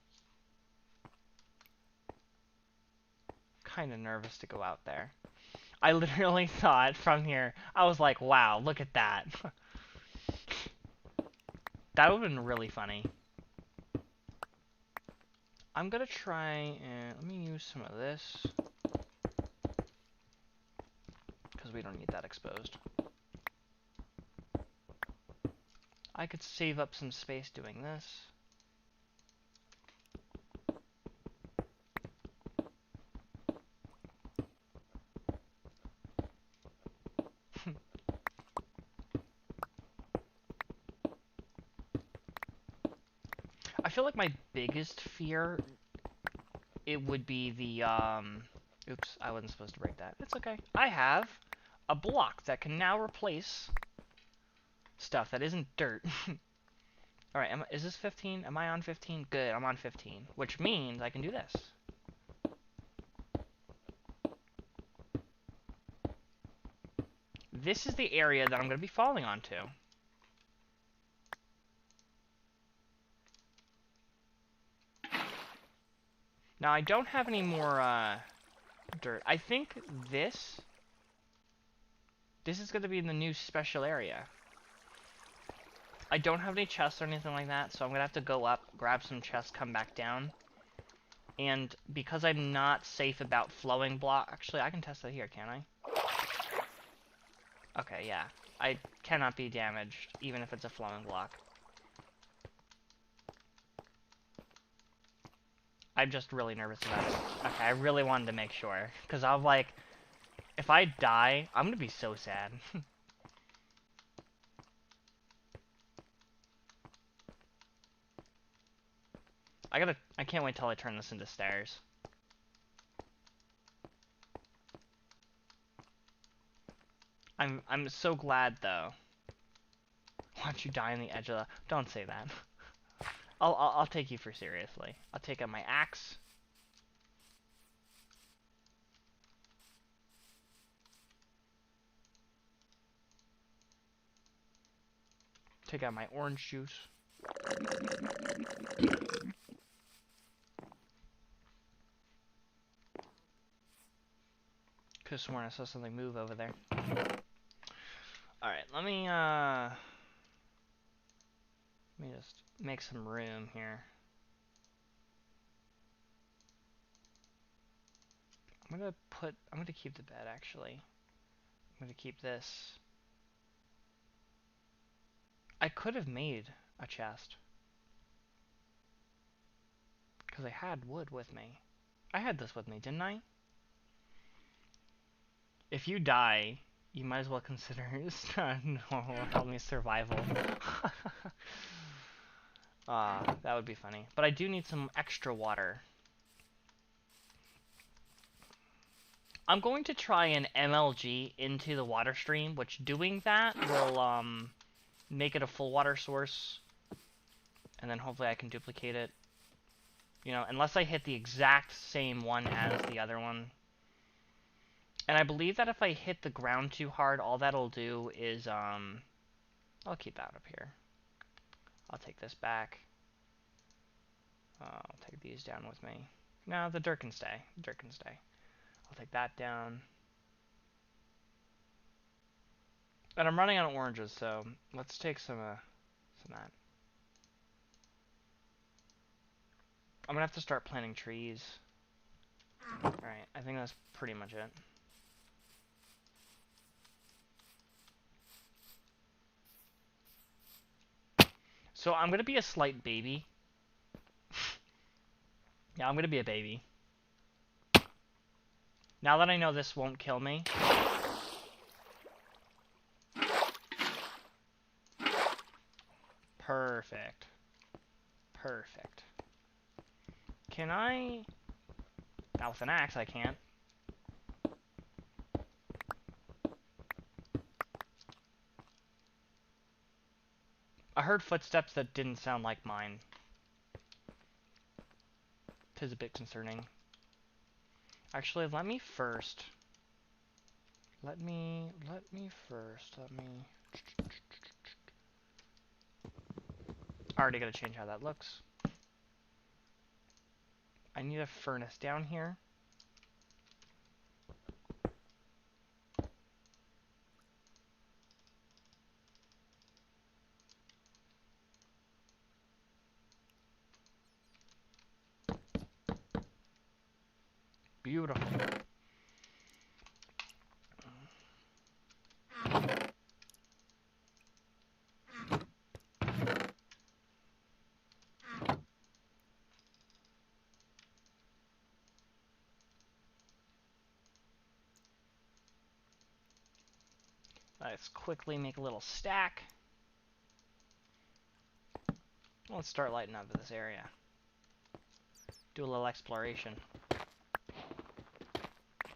Kind of nervous to go out there. I literally thought from here, I was like, wow, look at that. That would have been really funny. I'm gonna try and... Let me use some of this. Because we don't need that exposed. I could save up some space doing this. I feel like my biggest fear, it would be the, oops, I wasn't supposed to break that. It's okay. I have a block that can now replace stuff that isn't dirt. Alright, is this 15? Am I on 15? Good, I'm on 15. Which means I can do this. This is the area that I'm going to be falling onto. Now, I don't have any more, dirt. I think this is going to be in the new special area. I don't have any chests or anything like that, so I'm going to have to go up, grab some chests, come back down. And because I'm not safe about flowing block... Actually, I can test that here, can't I? Okay, yeah. I cannot be damaged, even if it's a flowing block. I'm just really nervous about it. Okay, I really wanted to make sure. Because I'm like, if I die, I'm going to be so sad. I can't wait till I turn this into stairs. I'm so glad though. Watch you die on the edge of the... Don't say that. I'll take you for seriously. I'll take out my axe. Take out my orange juice. Could've sworn I saw something move over there. Alright, let me just make some room here. I'm gonna keep the bed, actually. I'm gonna keep this. I could have made a chest. Because I had wood with me. I had this with me, didn't I? If you die, you might as well consider help me survival. That would be funny. But I do need some extra water. I'm going to try an MLG into the water stream, which doing that will make it a full water source. And then hopefully I can duplicate it. You know, unless I hit the exact same one as the other one. And I believe that if I hit the ground too hard, all that'll do is, I'll keep that up here. I'll take this back. I'll take these down with me. No, the dirt can stay. The dirt can stay. I'll take that down. And I'm running out of oranges, so let's take some of that. I'm gonna have to start planting trees. Alright, I think that's pretty much it. So I'm gonna be a slight baby. Yeah, I'm gonna be a baby. Now that I know this won't kill me. Perfect. Perfect. Can I... Now with an axe I can't. I heard footsteps that didn't sound like mine. 'Tis a bit concerning. Actually, let me first... Let me I already gotta change how that looks. I need a furnace down here. Beautiful. Let's quickly make a little stack. Let's start lighting up this area. Do a little exploration.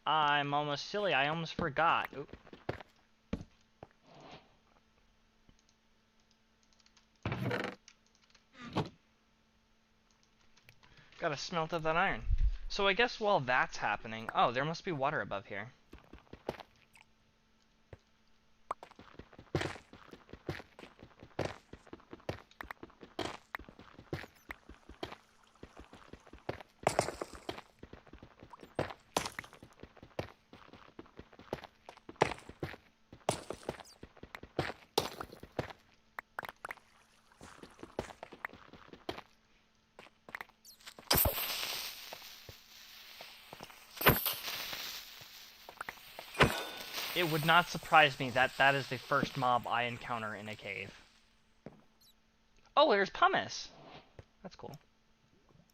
I'm almost silly. I almost forgot. Oop. Gotta smelt up that iron. So I guess while that's happening... Oh, there must be water above here. It would not surprise me that that is the first mob I encounter in a cave. Oh, there's pumice! That's cool.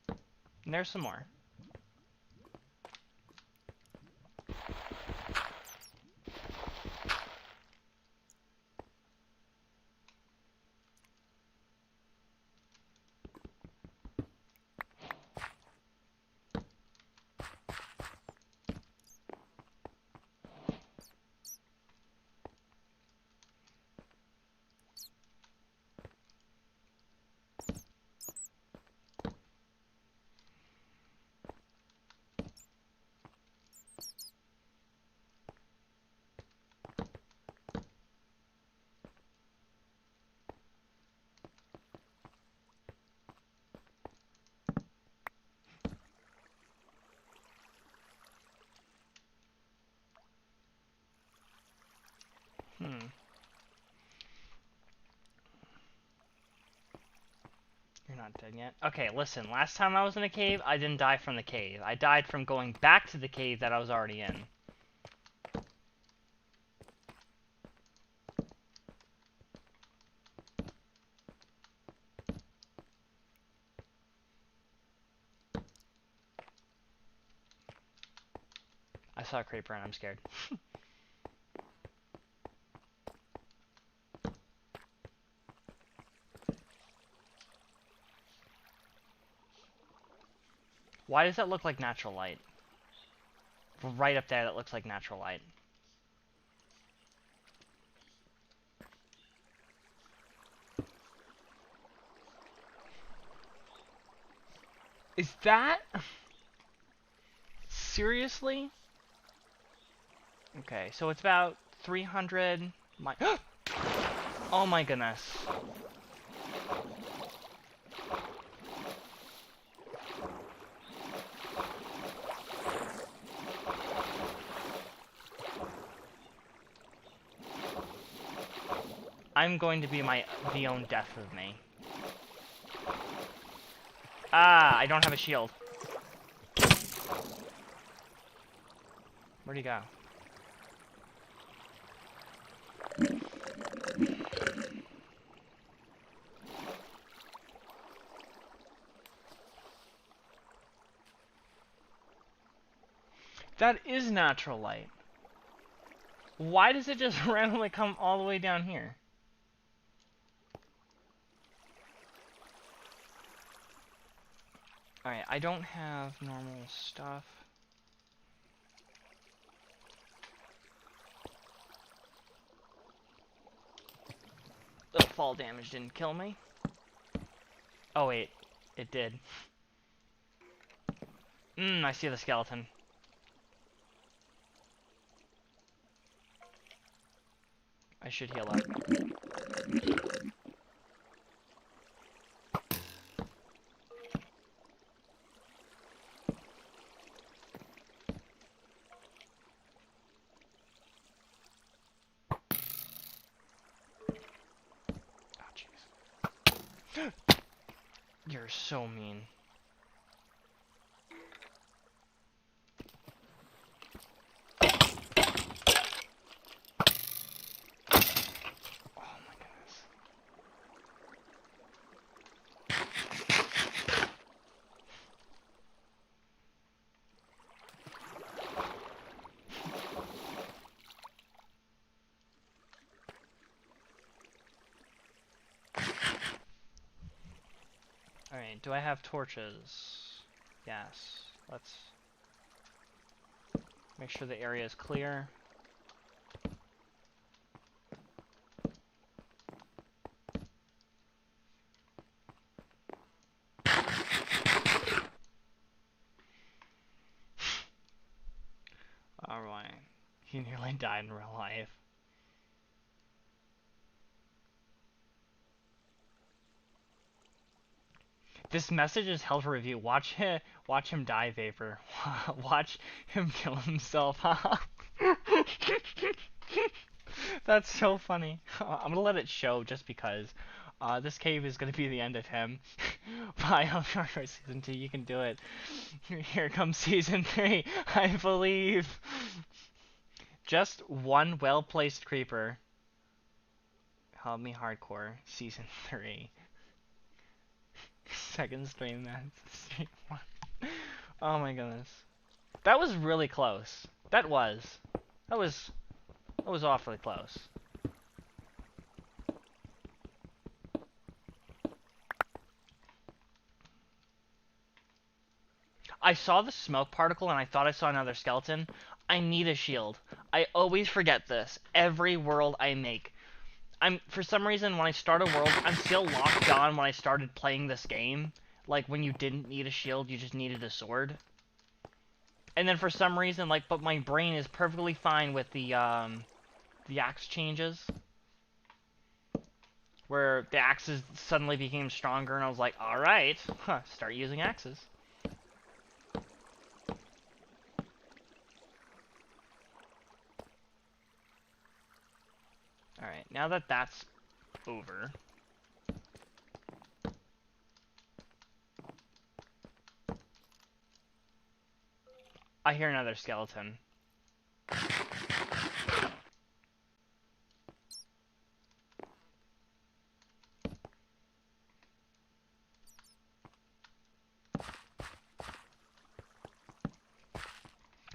And there's some more. You're not dead yet. Okay, listen. Last time I was in a cave, I didn't die from the cave. I died from going back to the cave that I was already in. I saw a creeper and I'm scared. Why does that look like natural light? Right up there, that looks like natural light. Is that... Seriously? Okay, so it's about 300... Oh my goodness. I'm going to be the own death of me. Ah, I don't have a shield. Where'd he go? That is natural light. Why does it just randomly come all the way down here? Alright, I don't have normal stuff. The fall damage didn't kill me. Oh wait, it did. I see the skeleton. I should heal up. Oh jeez. You're so mean. Oh my goodness. Alright, do I have torches? Yes. Let's make sure the area is clear. Alright. He nearly died in real life. This message is held for review. Watch him die, Vapor. Watch him kill himself. That's so funny. I'm gonna let it show just because. This cave is gonna be the end of him. Bye, I'll season 2. You can do it. Here comes season 3. I believe. Just one well-placed creeper. Help me hardcore. Season 3. Second stream, man. Stream 1. Oh my goodness. That was really close. That was awfully close. I saw the smoke particle and I thought I saw another skeleton. I need a shield. I always forget this. Every world I make. For some reason, when I start a world, I'm still locked on when I started playing this game. Like, when you didn't need a shield, you just needed a sword. And then for some reason, like, but my brain is perfectly fine with the axe changes. Where the axes suddenly became stronger, and I was like, alright, start using axes. Alright, now that that's over. I hear another skeleton.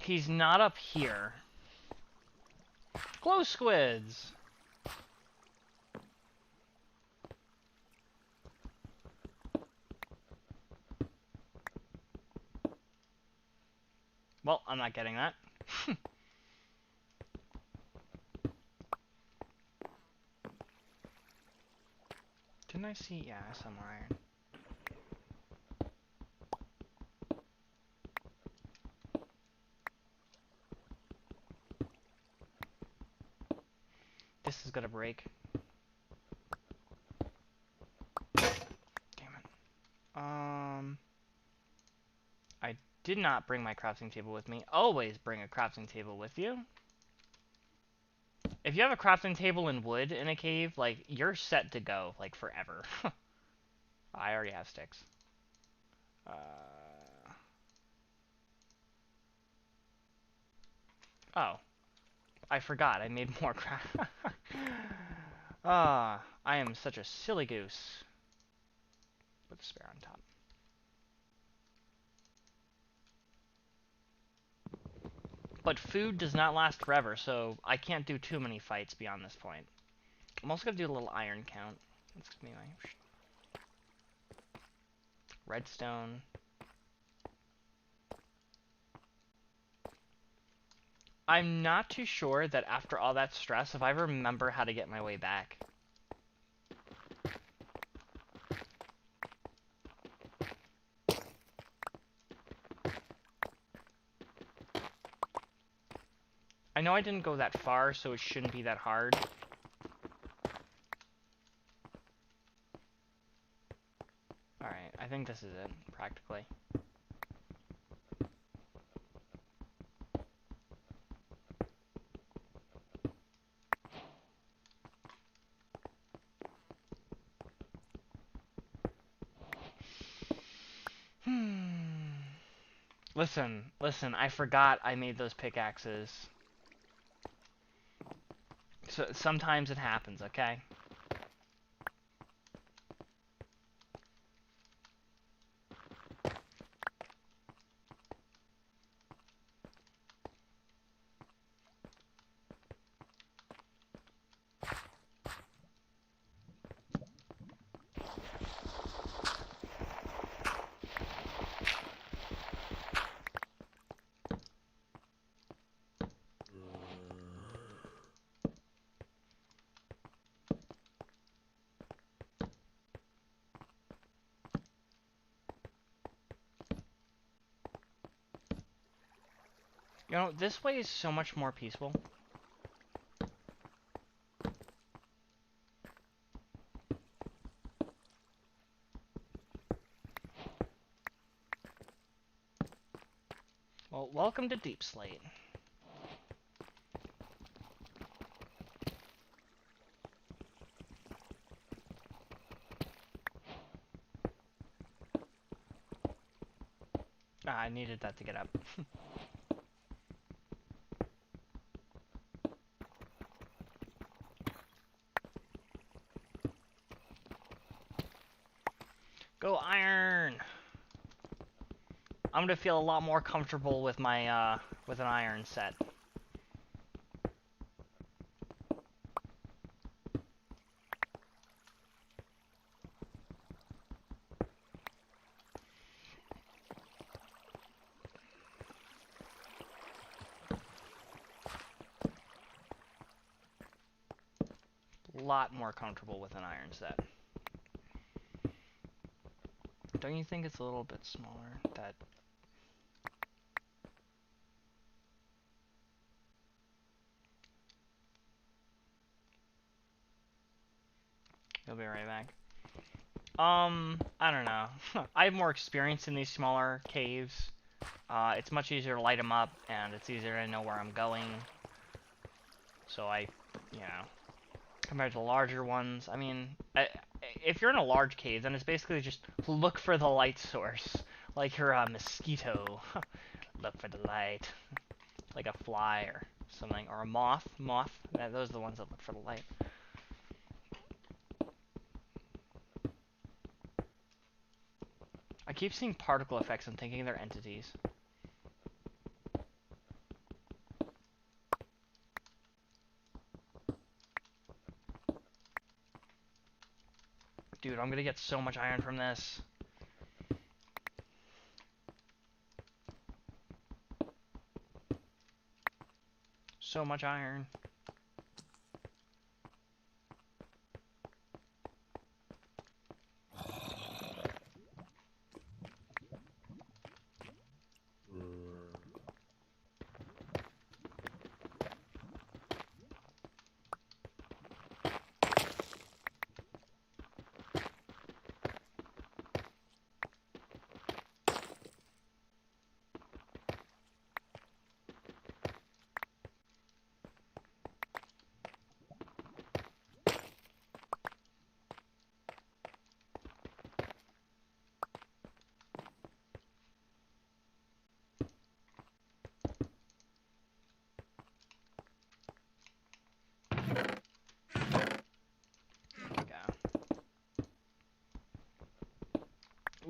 He's not up here. Glow squids! Well, I'm not getting that. Didn't I see? Yeah, I saw more iron. This is gonna break. Damn it. I did not bring my crafting table with me. Always bring a crafting table with you. If you have a crafting table and wood in a cave, like, you're set to go, like, forever. I already have sticks. Oh. I forgot. I made more craft. I am such a silly goose. With a spare on top. But food does not last forever, so I can't do too many fights beyond this point. I'm also gonna do a little iron count. That's gonna be my redstone. I'm not too sure that after all that stress, if I remember how to get my way back. I know I didn't go that far, so it shouldn't be that hard. Alright, I think this is it, practically. Listen, I forgot I made those pickaxes. So sometimes it happens, okay? You know, this way is so much more peaceful. Well, welcome to Deep Slate. Ah, I needed that to get up. Go iron! I'm gonna feel a lot more comfortable with my, with an iron set. A lot more comfortable with an iron set. Don't you think it's a little bit smaller? That... You'll be right back. I don't know. I have more experience in these smaller caves. It's much easier to light them up, and it's easier to know where I'm going. So you know, compared to the larger ones, I mean, if you're in a large cave, then it's basically just look for the light source. Like you're a mosquito. Look for the light. Like a fly or something. Or a moth. Those are the ones that look for the light. I keep seeing particle effects and thinking they're entities. Dude, I'm gonna get so much iron from this. So much iron.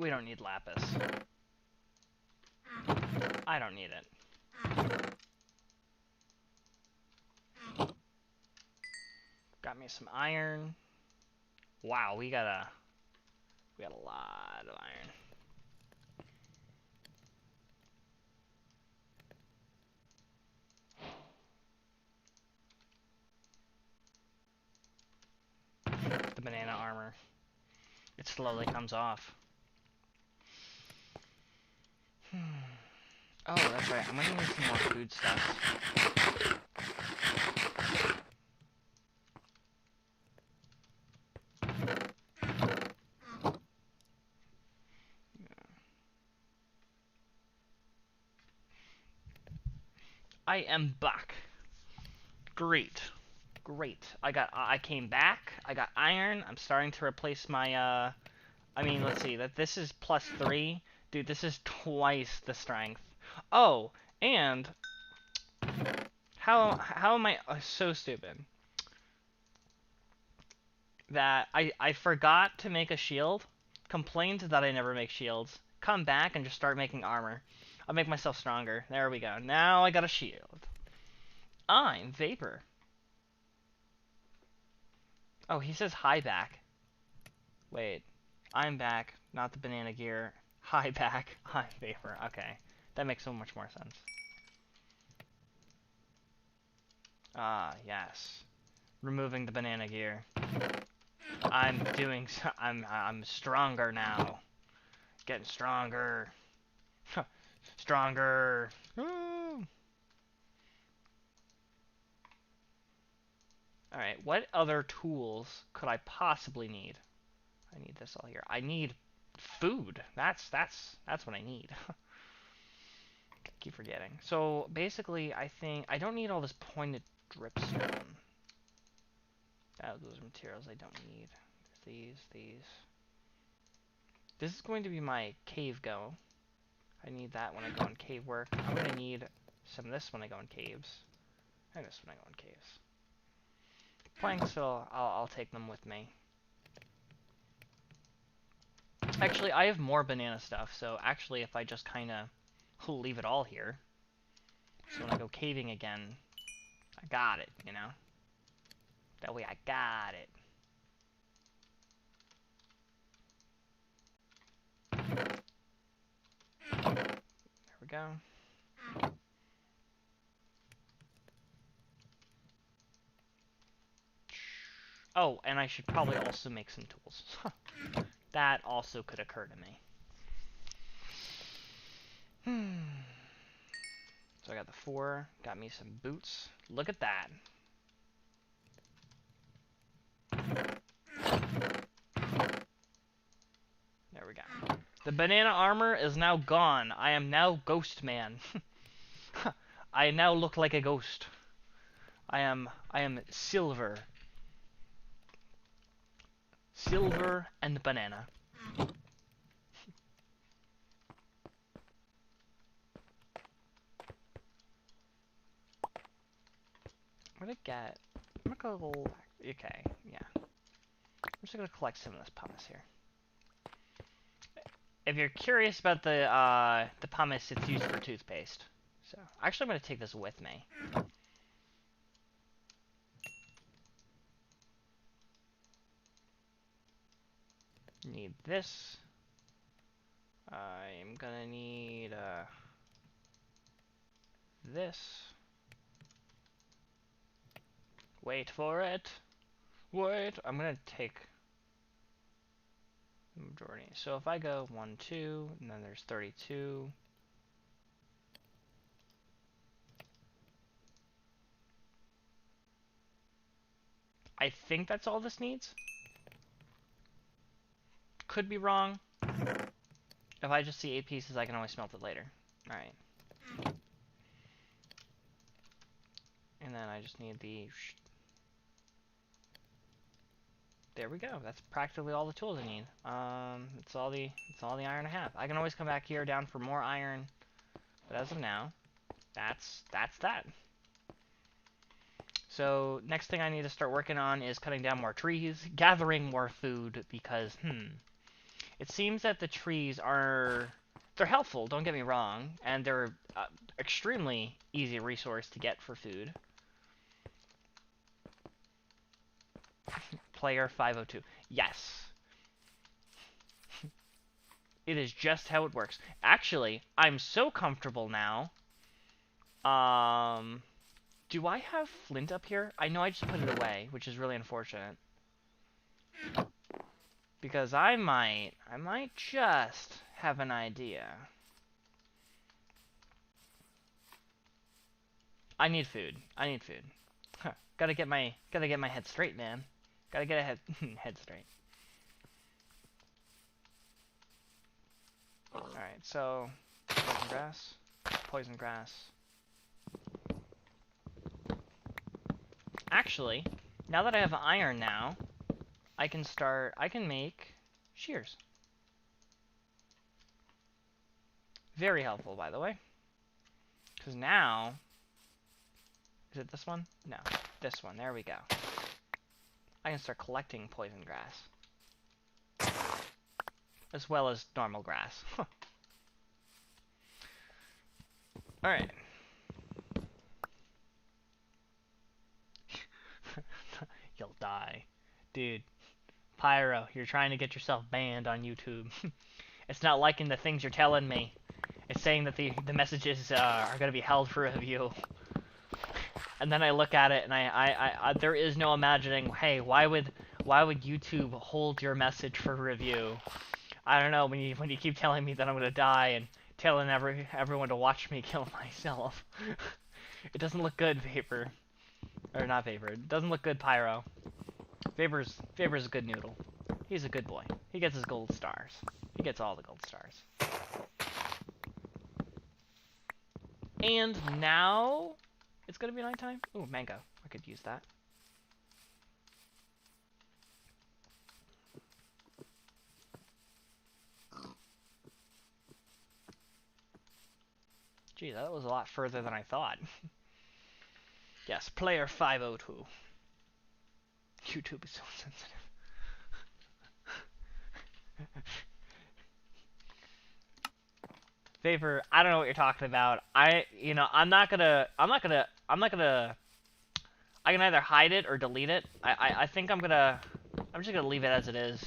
We don't need lapis. I don't need it. Got me some iron. Wow, we got a lot of iron. The banana armor. It slowly comes off. Oh, that's right. I'm gonna need some more food stuff. I am back. Great. Great. I came back. I got iron. I'm starting to replace my I mean, let's see. That this is +3. Dude, this is twice the strength. Oh, and how am I so stupid that I forgot to make a shield, complained that I never make shields, come back and just start making armor. I'll make myself stronger. There we go. Now I got a shield. I'm Vapor. Oh, he says hi back. Wait. I'm back, not the banana gear. Hi back. I'm Vapor. Okay. That makes so much more sense. Ah, yes. Removing the banana gear. I'm stronger now. Getting stronger. Stronger. Alright, what other tools could I possibly need? I need this all here. I need food. That's what I need. Keep forgetting. So basically, I think I don't need all this pointed dripstone. Those are materials I don't need. These. This is going to be my cave go. I need that when I go in cave work. I'm gonna need some of this when I go in caves, and this when I go in caves. Planks, so I'll take them with me. Actually, I have more banana stuff, so actually, if I just kind of leave it all here, so when I go caving again, I got it, you know? That way I got it. There we go. Oh, and I should probably also make some tools. That also could occur to me. So I got the 4, got me some boots. Look at that. There we go. The banana armor is now gone. I am now Ghost Man. I now look like a ghost. I am silver. Silver and banana. What did I get? I'm gonna go. Okay, yeah. I'm just gonna collect some of this pumice here. If you're curious about the pumice, it's used for toothpaste. So actually, I'm gonna take this with me. Need this. I'm gonna need this. Wait for it. Wait. I'm gonna take the majority. So if I go 1, 2, and then there's 32. I think that's all this needs. Could be wrong. If I just see 8 pieces, I can always smelt it later. Alright. And then I just need the... There we go. That's practically all the tools I need. It's all the iron I have. I can always come back here down for more iron. But as of now, that's that. So next thing I need to start working on is cutting down more trees, gathering more food, because, It seems that the trees are... They're helpful, don't get me wrong, and they're extremely easy resource to get for food. Player 502. Yes. It is just how it works. Actually, I'm so comfortable now. Do I have flint up here? I know I just put it away, which is really unfortunate. Because I might just have an idea. I need food. I need food. Huh. Gotta get my head straight, man. Gotta get a head straight. Alright, so poison grass. Poison grass. Actually, now that I have iron now, I can make shears. Very helpful, by the way. Because now, is it this one? No, this one. There we go. I can start collecting poison grass. As well as normal grass. Alright. You'll die. Dude. Pyro, you're trying to get yourself banned on YouTube. It's not liking the things you're telling me. It's saying that the messages are going to be held for review. And then I look at it and I there is no imagining, hey, why would YouTube hold your message for review? I don't know, when you keep telling me that I'm gonna die and telling everyone to watch me kill myself. It doesn't look good, Vapor. Or not Vapor. It doesn't look good, Pyro. Vapor's a good noodle. He's a good boy. He gets his gold stars. He gets all the gold stars. And now it's gonna be nighttime. Ooh, mango. I could use that. Gee, that was a lot further than I thought. Yes, player 502. YouTube is so sensitive. Vapor, I don't know what you're talking about. I'm not gonna. I can either hide it or delete it. I think I'm just gonna leave it as it is.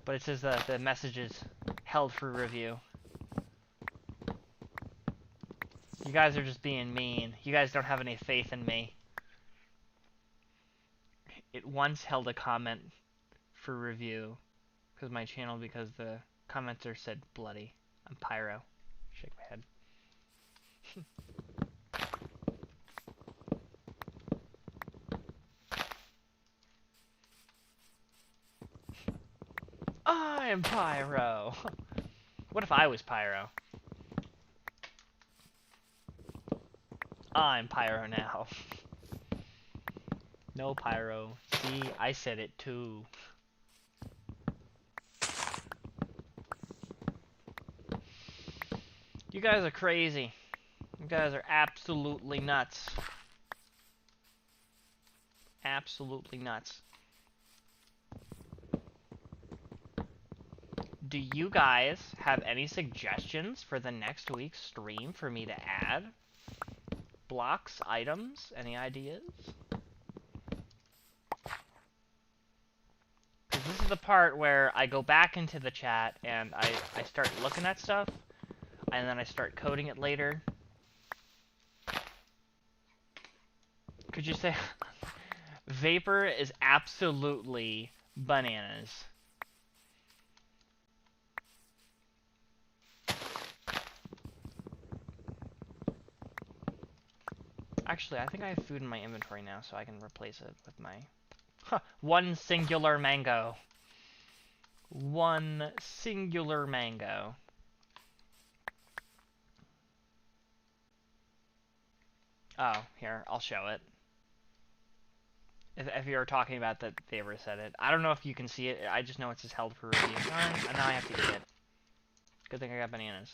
But it says that the message is held for review. You guys are just being mean. You guys don't have any faith in me. It once held a comment for review because my channel, because the commenter said bloody. I'm Pyro. Shake my head. I'm Pyro. What if I was Pyro? I'm Pyro now. No, Pyro. See, I said it too. You guys are crazy. You guys are absolutely nuts. Absolutely nuts. Do you guys have any suggestions for the next week's stream for me to add? Blocks, items, any ideas? Because this is the part where I go back into the chat and I start looking at stuff, and then I start coding it later. Could you say... Vapor is absolutely bananas. Actually, I think I have food in my inventory now, so I can replace it with my... One singular mango. One singular mango. Oh, here, I'll show it. If you were talking about that they ever said it. I don't know if you can see it, I just know it says held for review. And now I have to eat it. Good thing I got bananas.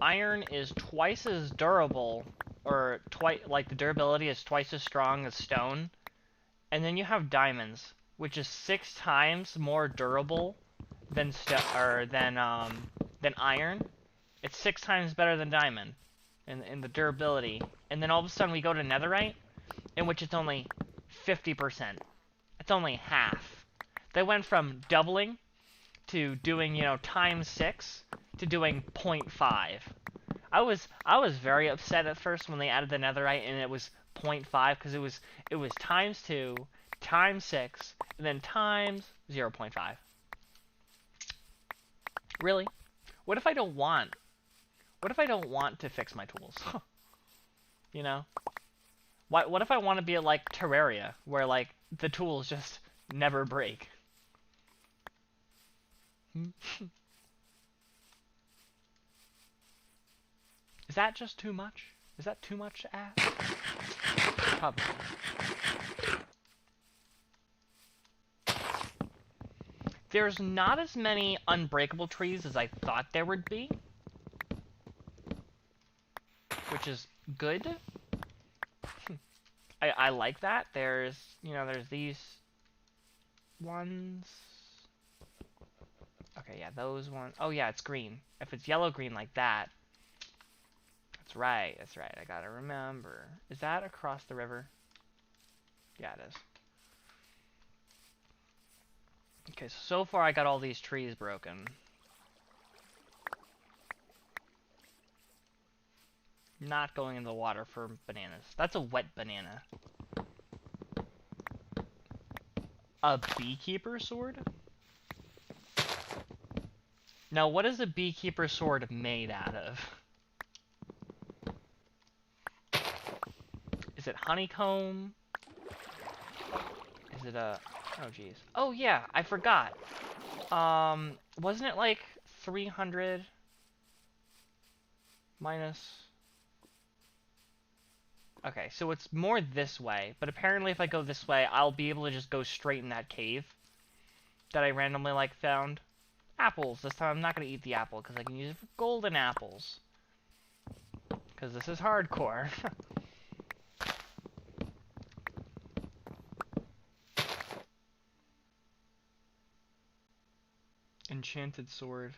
iron is twice as durable, or like the durability is twice as strong as stone. And then you have diamonds, which is 6 times more durable than than iron. It's 6 times better than diamond in the durability. And then all of a sudden we go to netherite, in which it's only 50%. It's only half. They went from doubling to doing, times 6 to doing 0.5. I was very upset at first when they added the netherite and it was 0.5, because it was times 2, times 6, and then times 0.5. Really? What if I don't want? What if I don't want to fix my tools? You know? What if I want to be like Terraria, where like the tools just never break? Is that just too much? Is that too much to ask? Probably. There's not as many unbreakable trees as I thought there would be, which is good. I like that. There's these ones. Okay, yeah, those ones. Oh yeah, it's green. If it's yellow-green like that. That's right, that's right. I gotta remember. Is that across the river? Yeah, it is. Okay, so far I got all these trees broken. Not going in the water for bananas. That's a wet banana. A beekeeper sword? Now, what is a beekeeper sword made out of? Is it honeycomb? Is it a... Oh, jeez. Oh, yeah, I forgot. Wasn't it like 300 minus... Okay, so it's more this way, but apparently if I go this way, I'll be able to just go straight in that cave that I randomly, like, found. Apples. This time I'm not going to eat the apple, because I can use it for golden apples. Because this is hardcore. Enchanted sword.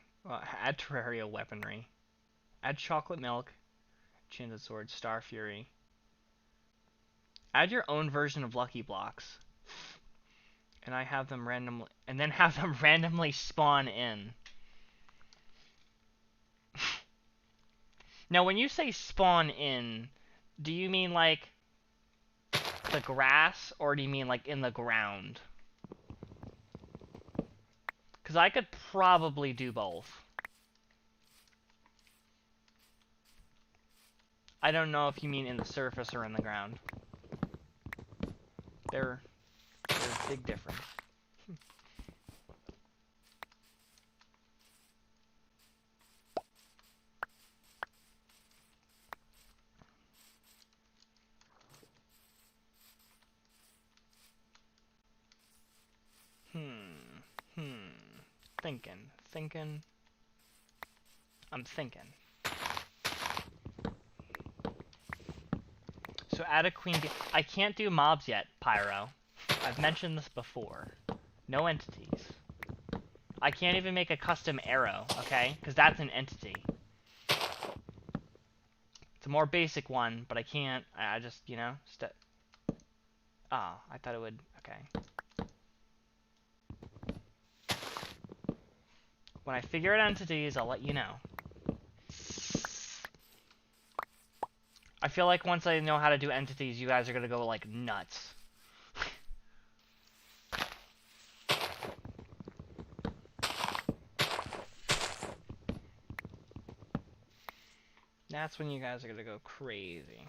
Add Terraria weaponry. Add chocolate milk. Enchanted sword. Star Fury. Add your own version of Lucky Blocks. And I have them randomly... And then have them randomly spawn in. Now, when you say spawn in, do you mean, like, the grass, or do you mean, like, in the ground? Because I could probably do both. I don't know if you mean in the surface or in the ground. There's a big difference. Thinking. I'm thinking. So add a queen bee. I can't do mobs yet, Pyro. I've mentioned this before. No entities. I can't even make a custom arrow, okay? Because that's an entity. It's a more basic one, but I can't. I just, Oh, I thought it would. Okay. When I figure out entities, I'll let you know. I feel like once I know how to do entities, you guys are gonna go, like, nuts. That's when you guys are gonna go crazy.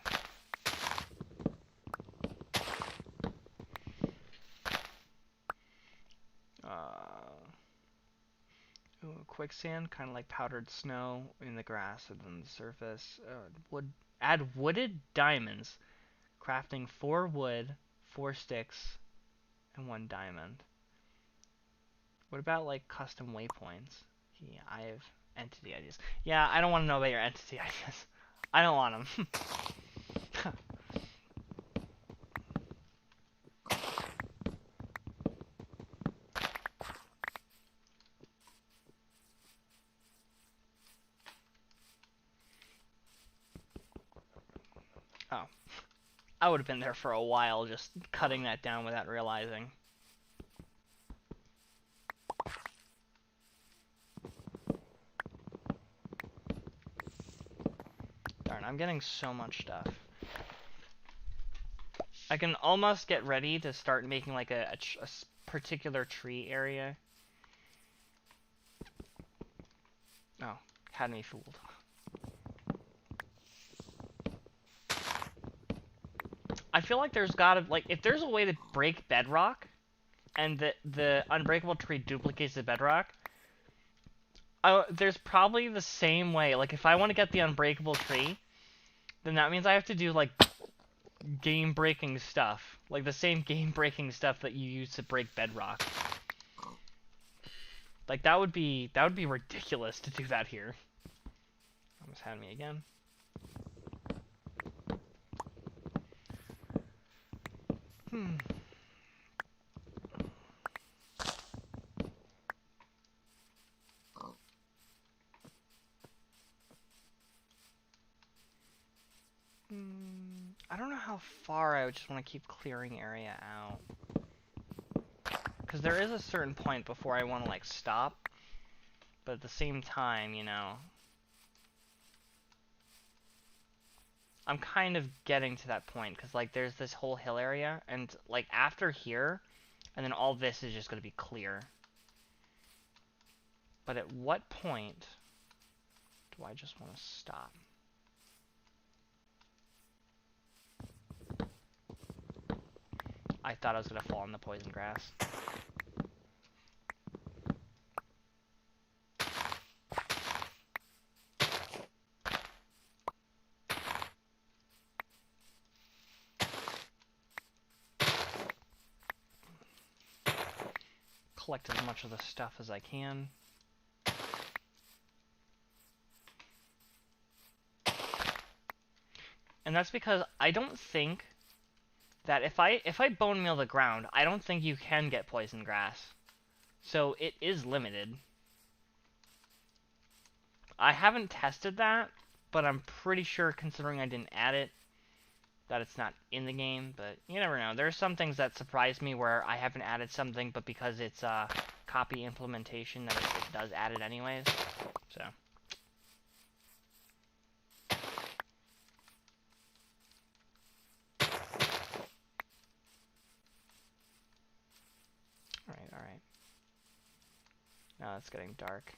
Quicksand, kind of like powdered snow in the grass and then the surface. Add wooded diamonds. Crafting 4 wood, 4 sticks, and 1 diamond. What about, like, custom waypoints? Yeah, Entity ideas. Yeah, I don't want to know about your entity ideas. I don't want them. Oh. I would have been there for a while just cutting that down without realizing. Darn, I'm getting so much stuff. I can almost get ready to start making like a particular tree area. Oh, had me fooled. I feel like there's gotta, like, if there's a way to break bedrock, and the Unbreakable Tree duplicates the bedrock, there's probably the same way. Like, if I want to get the Unbreakable Tree, then that means I have to do, like, game-breaking stuff. Like, the same game-breaking stuff that you use to break bedrock. Like, that would be ridiculous to do that here. Almost had me again. I don't know how far I would just want to keep clearing area out. Because there is a certain point before I want to, like, stop. But at the same time, you know, I'm kind of getting to that point. Because, like, there's this whole hill area. And, like, after here, and then all this is just going to be clear. But at what point do I just want to stop? I thought I was going to fall in the poison grass. Collect as much of the stuff as I can. And that's because I don't think that if I bone meal the ground, I don't think you can get poison grass. So it is limited. I haven't tested that, but I'm pretty sure, considering I didn't add it, that it's not in the game. But you never know. There are some things that surprise me where I haven't added something, but because it's a copy implementation, that it does add it anyways. So. Alright. Now it's getting dark.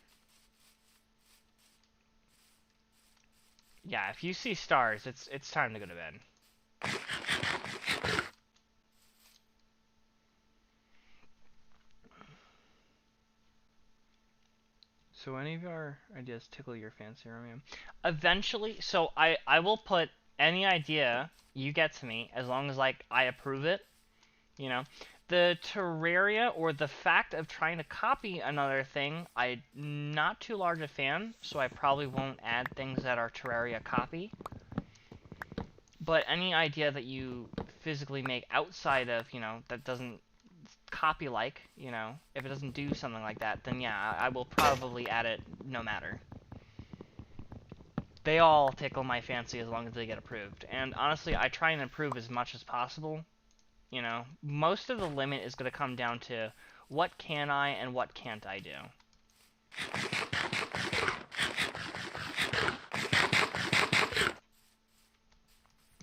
Yeah, if you see stars, it's time to go to bed. So any of our ideas tickle your fancy, Romeo? Eventually, so I will put any idea you get to me as long as, like, I approve it. You know, the Terraria, or the fact of trying to copy another thing, I'm not too large a fan, so I probably won't add things that are Terraria copy. But any idea that you physically make outside of, you know, that doesn't copy-like, you know, if it doesn't do something like that, then yeah, I will probably add it no matter. They all tickle my fancy as long as they get approved. And honestly, I try and improve as much as possible. You know, most of the limit is going to come down to what can I and what can't I do.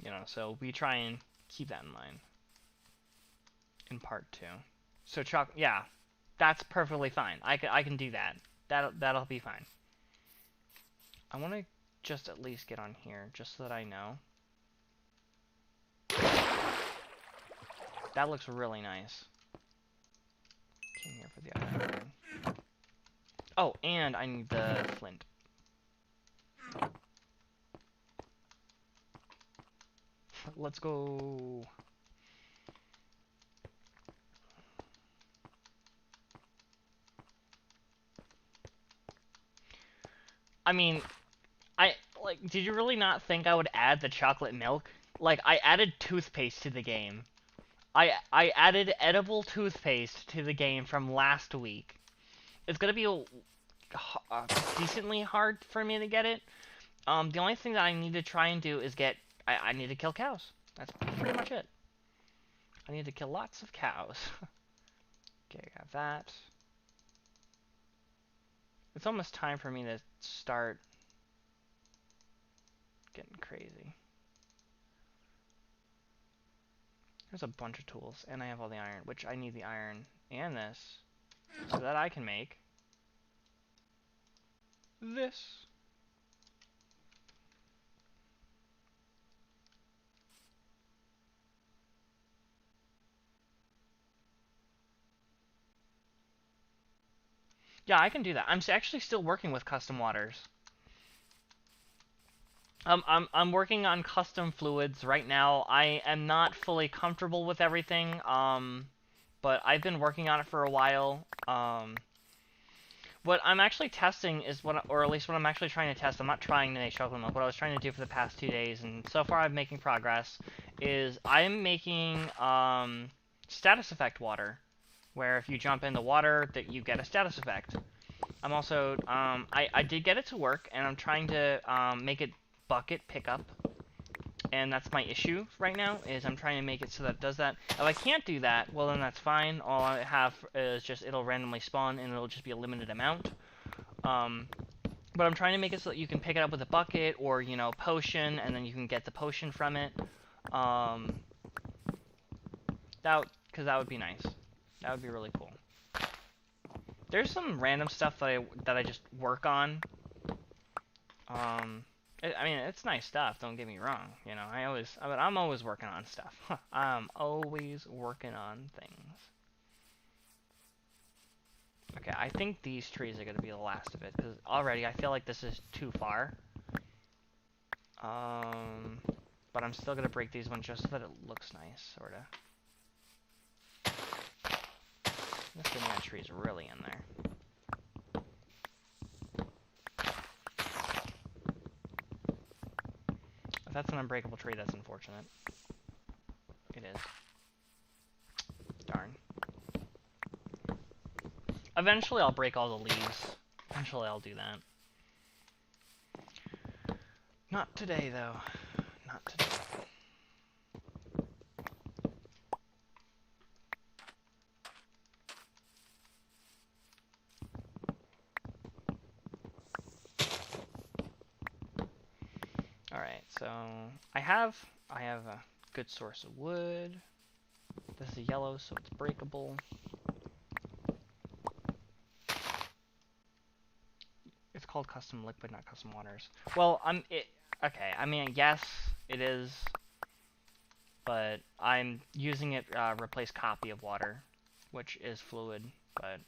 You know, so we try and keep that in mind in part 2. So yeah, that's perfectly fine. I can do that. That'll be fine. I want to just at least get on here just so that I know. That looks really nice. Came here for the other one. Oh, and I need the flint. Let's go. I mean, did you really not think I would add the chocolate milk? Like, I added toothpaste to the game. I added edible toothpaste to the game from last week. It's gonna be decently hard for me to get it. The only thing that I need to try and do is I need to kill cows. That's pretty much it. I need to kill lots of cows. Okay, I got that. It's almost time for me to start getting crazy. There's a bunch of tools, and I have all the iron, which I need the iron and this, so that I can make this. Yeah, I can do that. I'm actually still working with custom waters. I'm working on custom fluids right now. I am not fully comfortable with everything, but I've been working on it for a while. What I'm actually testing is or at least what I'm actually trying to test. I'm not trying to make chocolate milk. What I was trying to do for the past 2 days, and so far I'm making progress, is I'm making status effect water, where if you jump in the water, that you get a status effect. I'm also I did get it to work, and I'm trying to make it bucket pickup, and that's my issue right now, is I'm trying to make it so that it does that. If I can't do that, well then that's fine. All I have is just it'll randomly spawn, and it'll just be a limited amount. But I'm trying to make it so that you can pick it up with a bucket, or, you know, potion, and then you can get the potion from it. Because that would be nice. That would be really cool. There's some random stuff that I just work on. I mean, it's nice stuff. Don't get me wrong. You know, I'm always working on stuff. I'm always working on things. Okay, I think these trees are gonna be the last of it, because already I feel like this is too far. But I'm still gonna break these ones just so that it looks nice, sorta. This banana tree is really in there. If that's an unbreakable tree, that's unfortunate. It is. Darn. Eventually I'll break all the leaves. Eventually I'll do that. Not today, though. Not today. Alright, so I have a good source of wood. This is yellow, so it's breakable. It's called custom liquid, not custom waters. Well, okay, I mean, yes, it is, but I'm using it replace copy of water, which is fluid, but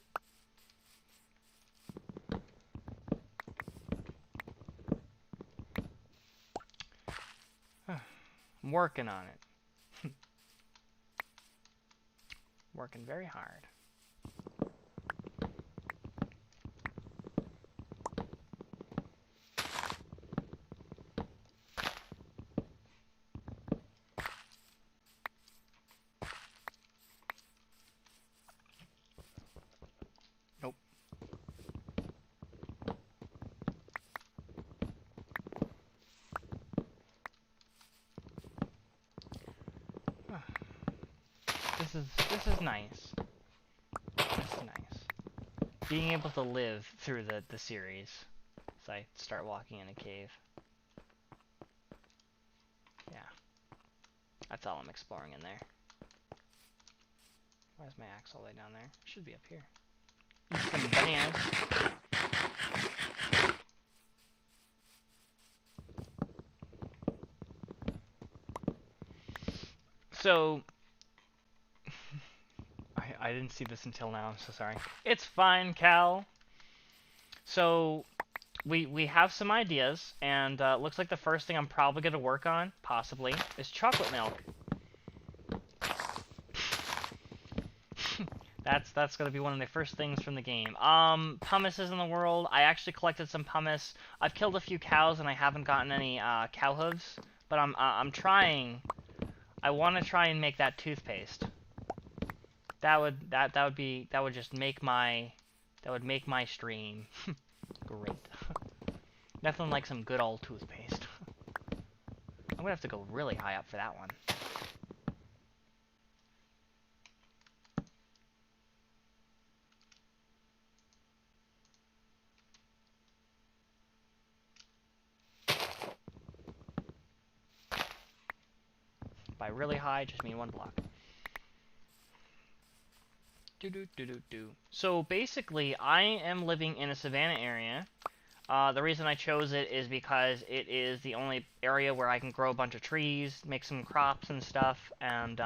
I'm working on it. Working very hard. Nope. This is nice. This is nice. Being able to live through the series as I start walking in a cave. Yeah. That's all I'm exploring in there. Why is my axe all the way down there? It should be up here. Some bananas. So, I didn't see this until now, I'm so sorry. It's fine, Cal. So, we have some ideas, and looks like the first thing I'm probably going to work on, possibly, is chocolate milk. That's gonna be one of the first things from the game. Pumice is in the world. I actually collected some pumice. I've killed a few cows and I haven't gotten any cow hooves, but I'm trying. I want to try and make that toothpaste. That would just make my stream great. Nothing like some good old toothpaste. I'm gonna have to go really high up for that one. By really high, just mean one block. So basically, I am living in a savanna area. The reason I chose it is because it is the only area where I can grow a bunch of trees, make some crops and stuff, and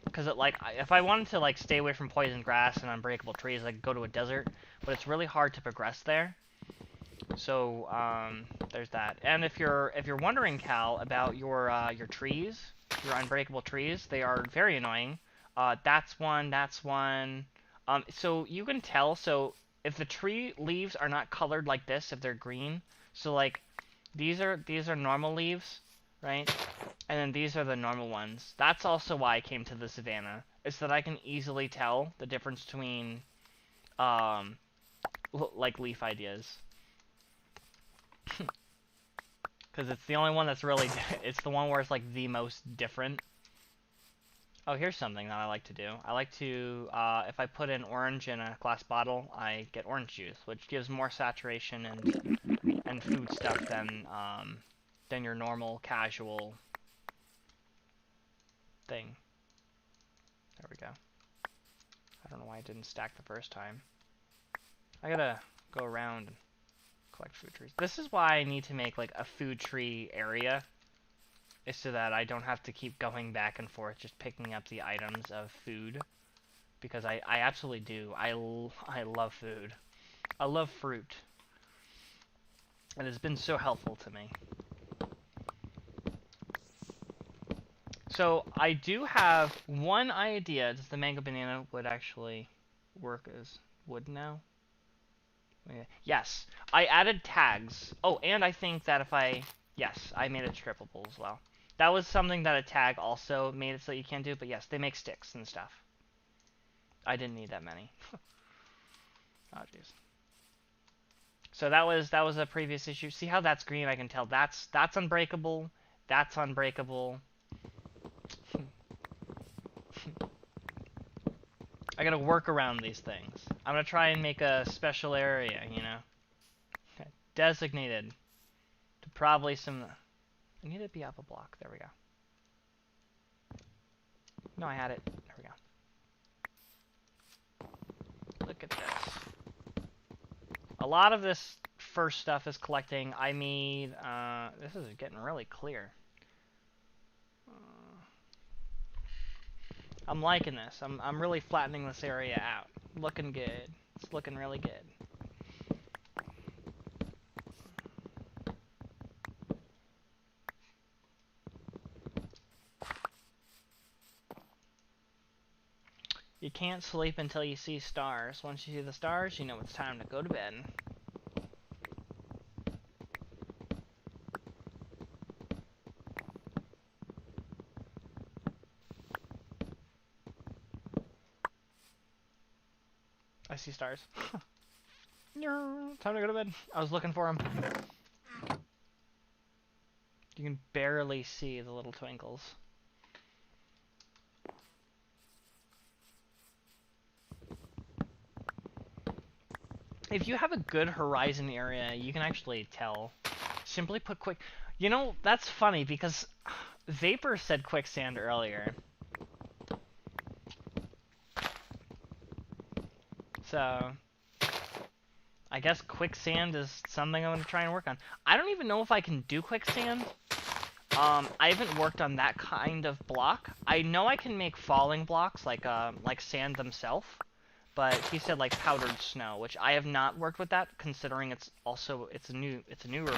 because if I wanted to like stay away from poison grass and unbreakable trees, I could go to a desert, but it's really hard to progress there. So there's that. And if you're wondering, Cal, about your trees, your unbreakable trees, they are very annoying. That's one. That's one. So you can tell. So if the tree leaves are not colored like this, if they're green, so like these are normal leaves, right? And then these are the normal ones. That's also why I came to the savannah. Is that I can easily tell the difference between like leaf ideas. Because it's the only one that's really, it's the one where it's like the most different. Oh, here's something that I like to do. I like to, if I put an orange in a glass bottle, I get orange juice, which gives more saturation and food stuff than your normal casual thing. There we go. I don't know why it didn't stack the first time. I gotta go around and collect food trees. This is why I need to make like a food tree area, is so that I don't have to keep going back and forth just picking up the items of food, because I absolutely do. I love food. I love fruit. It has been so helpful to me. So I do have one idea. Does the mango banana would actually work as wood now? Yes, I added tags. Oh, and I think that if I... Yes, I made it strippable as well. That was something that a tag also made it so you can't do, but yes, they make sticks and stuff. I didn't need that many. Oh, jeez. So that was a previous issue. See how that's green? I can tell that's unbreakable. That's unbreakable. I gotta work around these things. I'm gonna try and make a special area, you know. Okay. Designated to probably some... I need to be up a block. There we go. No, I had it. There we go. Look at this. A lot of this first stuff is collecting. I made... this is getting really clear. I'm liking this. I'm really flattening this area out. Looking good. It's looking really good. You can't sleep until you see stars. Once you see the stars, you know it's time to go to bed. I see stars. Time to go to bed. I was looking for them. You can barely see the little twinkles. If you have a good horizon area, you can actually tell. Simply put quick... You know, that's funny because Vapor said quicksand earlier. So, I guess quicksand is something I'm going to try and work on. I don't even know if I can do quicksand. I haven't worked on that kind of block. I know I can make falling blocks like sand themselves. But he said like powdered snow, which I have not worked with that, considering it's a newer